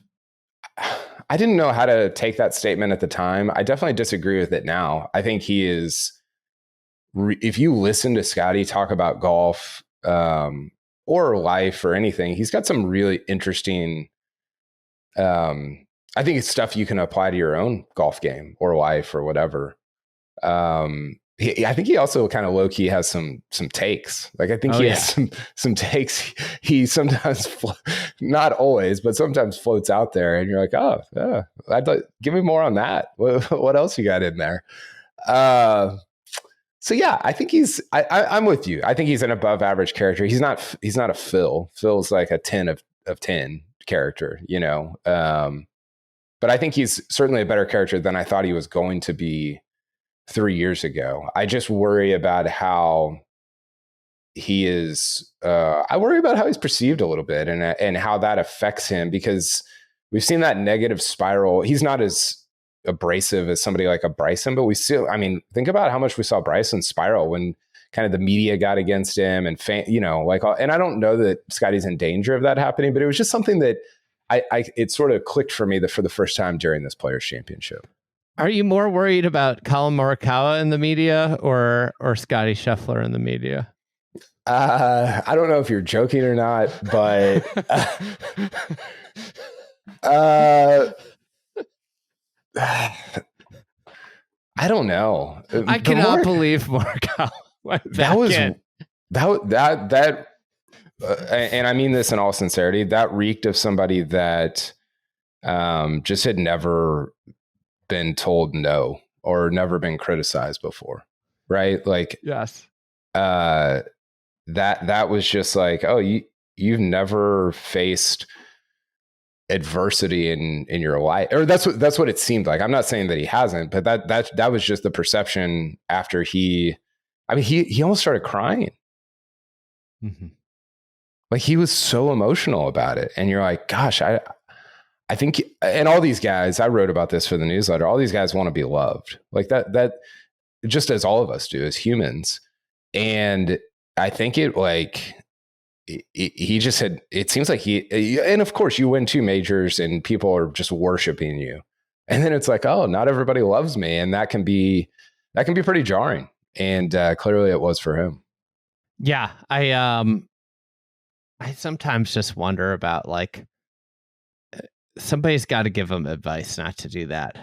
know how to take that statement at the time. I definitely disagree with it now. I think he is, if you listen to Scottie talk about golf or life or anything, he's got some really interesting, I think it's stuff you can apply to your own golf game or life or whatever. I think he also kind of low key has some takes. Like I think he has some takes. He sometimes, not always, but sometimes floats out there, and you're like, oh, yeah, give me more on that. What else you got in there? So yeah, I think I'm with you. I think he's an above average character. He's not a Phil. Phil's like a 10 of 10 character, but I think he's certainly a better character than I thought he was going to be 3 years ago. I just worry about how he is. I worry about how he's perceived a little bit and how that affects him, because we've seen that negative spiral. He's not as abrasive as somebody like a Bryson, but we still, I mean, think about how much we saw Bryson spiral when kind of the media got against him and and I don't know that Scottie's in danger of that happening, but it was just something that it sort of clicked for me for the first time during this Players Championship. Are you more worried about Colin Morikawa in the media or Scottie Scheffler in the media? I don't know if you're joking or not, but I don't know. I cannot believe Morikawa. That and I mean this in all sincerity, that reeked of somebody that just had never been told no or never been criticized before, right? Like, yes, that was just like, oh, you've never faced adversity in your life, or that's what it seemed like. I'm not saying that he hasn't, but that was just the perception after he almost started crying. Mm-hmm. Like he was so emotional about it, and you're like, gosh, I think, and all these guys, I wrote about this for the newsletter, all these guys want to be loved like that, just as all of us do as humans. And I think he just had, it seems like and of course you win 2 majors and people are just worshiping you. And then it's like, oh, not everybody loves me. And that can be pretty jarring. And clearly it was for him. Yeah. I sometimes just wonder about like, somebody's got to give him advice not to do that.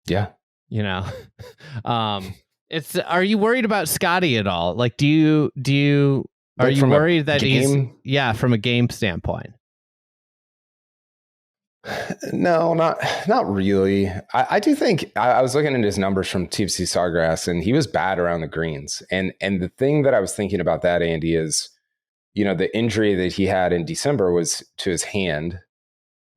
Yeah. Are you worried about Scottie at all? Like, are you worried that he's, from a game standpoint? No, not really. I do think I was looking at his numbers from TPC Sawgrass, and he was bad around the greens. And the thing that I was thinking about that, Andy, is the injury that he had in December was to his hand.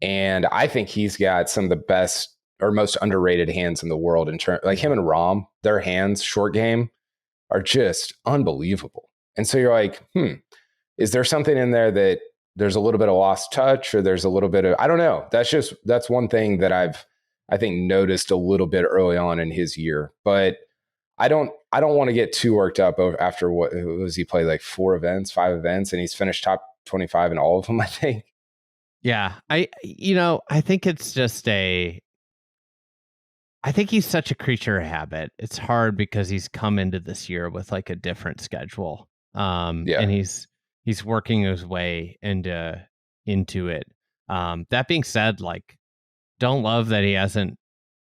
And I think he's got some of the best or most underrated hands in the world in terms, like him and Rahm, their hands, short game, are just unbelievable. And so you're like, is there something in there that there's a little bit of lost touch, or there's a little bit of, I don't know. That's one thing that I think noticed a little bit early on in his year. But I don't want to get too worked up after what was he played, like 5 events, and he's finished top 25 in all of them, I think. Yeah. I think it's just I think he's such a creature of habit. It's hard because he's come into this year with like a different schedule. And he's working his way into it. That being said, like, don't love that he hasn't.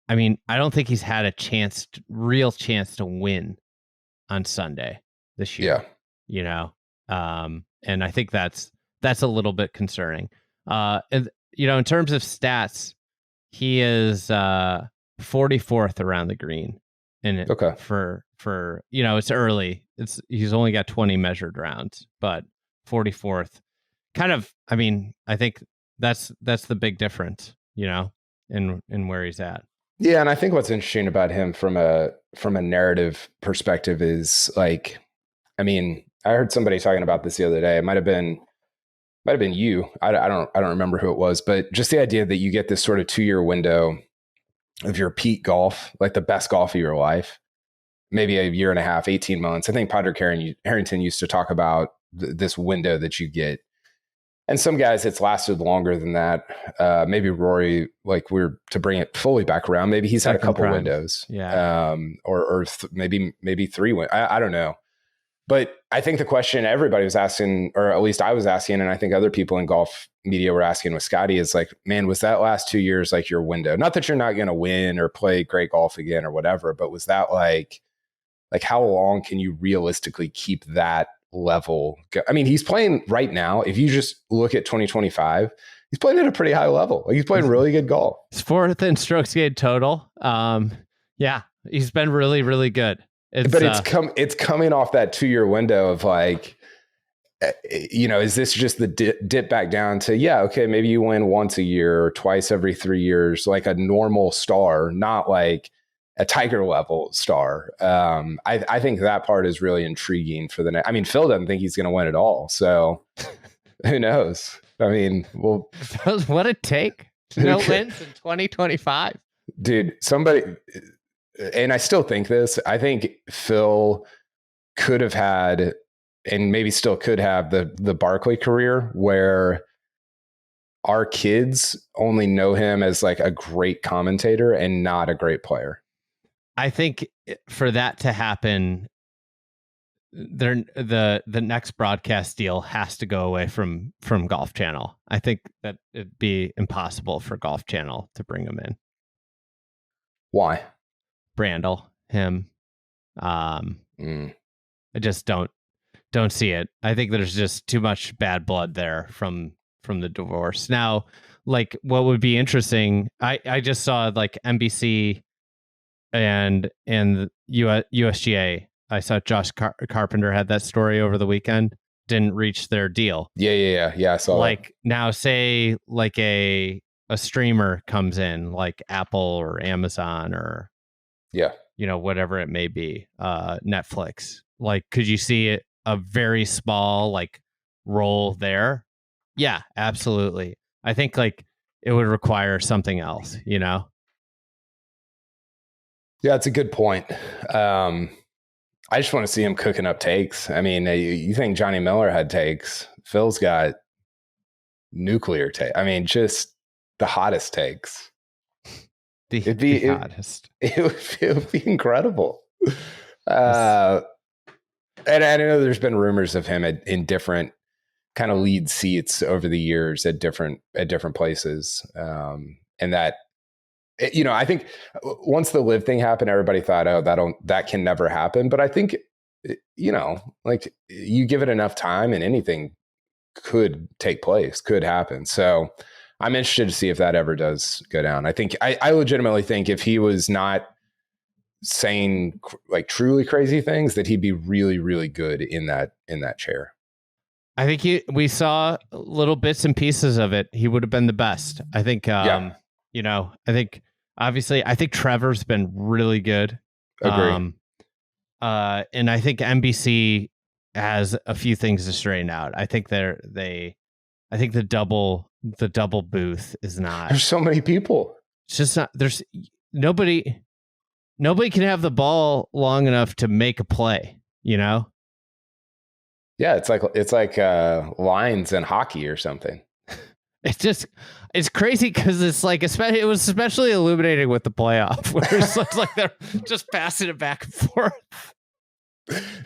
I mean, I don't think he's had a real chance to win on Sunday this year. Yeah. And I think that's a little bit concerning. And in terms of stats, he is 44th around the green. And for it's early. He's only got 20 measured rounds, but 44th. Kind of, I mean, I think that's the big difference, in where he's at. Yeah, and I think what's interesting about him from a narrative perspective is, like, I mean, I heard somebody talking about this the other day. It might have been you. I don't remember who it was, but just the idea that you get this sort of 2-year window of your peak golf, like the best golf of your life, maybe a year and a half, 18 months. I think Padraig Harrington used to talk about this window that you get. And some guys, it's lasted longer than that. Maybe Rory, like, to bring it fully back around, maybe he's had a couple windows. Yeah. Maybe 3 I don't know. But I think the question everybody was asking, or at least I was asking, and I think other people in golf media were asking with Scottie, is like, man, was that last 2 years like your window? Not that you're not going to win or play great golf again or whatever, but was that like how long can you realistically keep that level? I mean, he's playing right now. If you just look at 2025, he's playing at a pretty high level. Like, he's playing really good golf. He's 4th in strokes gained total. Yeah, he's been really, really good. It's coming off that 2-year window of, like, is this just the dip back down to, okay, maybe you win once a year or twice every 3 years, like a normal star, not like a Tiger level star. I think that part is really intriguing for the next. I mean, Phil doesn't think he's going to win it all, so who knows? I mean, well, what it take? No wins in 2025, dude. Somebody. And I still think this, I think Phil could have had, and maybe still could have, the Barkley career where our kids only know him as like a great commentator and not a great player. I think for that to happen, the next broadcast deal has to go away from Golf Channel. I think that it'd be impossible for Golf Channel to bring him in. Why? Brandel, him. I just don't see it. I think there's just too much bad blood there from the divorce. Now, like, what would be interesting, I just saw like NBC and USGA. I saw Josh Carpenter had that story over the weekend. Didn't reach their deal. Yeah. I saw like that. Now, say like a streamer comes in, like Apple or Amazon or whatever it may be, Netflix. Like, could you see a very small like role there? Yeah, absolutely. I think like it would require something else, Yeah, it's a good point. I just want to see him cooking up takes. I mean, you think Johnny Miller had takes? Phil's got nuclear take. I mean, just the hottest takes. It'd be hottest. It would be incredible. And I know there's been rumors of him in different kind of lead seats over the years at different places. And that, I think once the live thing happened, everybody thought, that can never happen. But I think, like, you give it enough time and anything could take place, could happen. So I'm interested to see if that ever does go down. I think I legitimately think if he was not saying like truly crazy things, that he'd be really, really good in that chair. I think we saw little bits and pieces of it. He would have been the best. I think, I think obviously, I think Trevor's been really good. Agree. And I think NBC has a few things to straighten out. I think I think the double booth is not. There's so many people. It's just not. There's nobody can have the ball long enough to make a play. Yeah, it's like lines in hockey or something. It's crazy because it's like it was especially illuminating with the playoff, where it's like they're just passing it back and forth.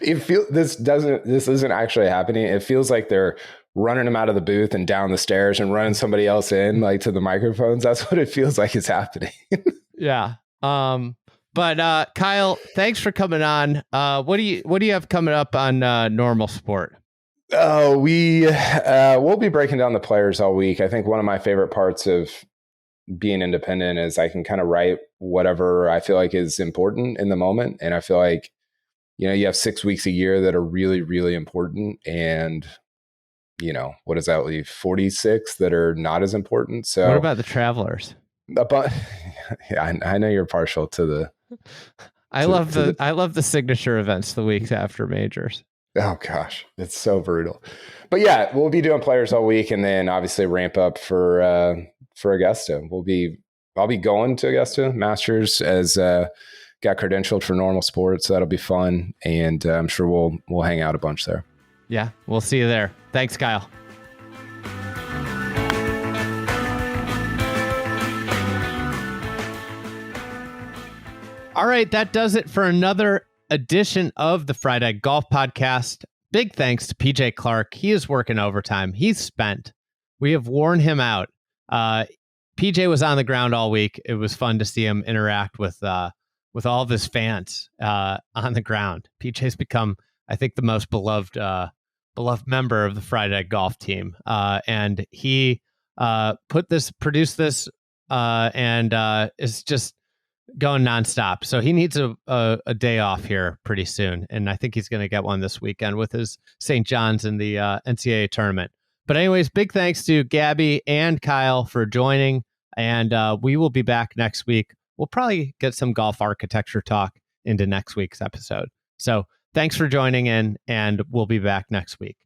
This isn't actually happening. It feels like they're running him out of the booth and down the stairs and running somebody else in, like, to the microphones. That's what it feels like is happening. Yeah. But Kyle, thanks for coming on. What do you have coming up on Normal Sport? Oh, we'll be breaking down the players all week. I think one of my favorite parts of being independent is I can kind of write whatever I feel like is important in the moment. And I feel like, you have 6 weeks a year that are really, really important. And, what does that leave? 46 that are not as important. So what about the Travelers? Yeah, I know you're partial to the. I love the signature events the weeks after majors. Oh gosh, it's so brutal. But yeah, we'll be doing players all week, and then obviously ramp up for Augusta. I'll be going to Augusta Masters as got credentialed for Normal Sports, so that'll be fun, and I'm sure we'll hang out a bunch there. Yeah, we'll see you there. Thanks, Kyle. All right, that does it for another edition of the Friday Golf Podcast. Big thanks to PJ Clark. He is working overtime. He's spent. We have worn him out. PJ was on the ground all week. It was fun to see him interact with all of his fans on the ground. PJ's become, I think, the most beloved member of the Friday Golf team. And he produced this, and is just going nonstop. So he needs a day off here pretty soon. And I think he's going to get one this weekend with his St. John's in the NCAA tournament. But anyways, big thanks to Gabby and Kyle for joining. And we will be back next week. We'll probably get some golf architecture talk into next week's episode. So thanks for joining in, and we'll be back next week.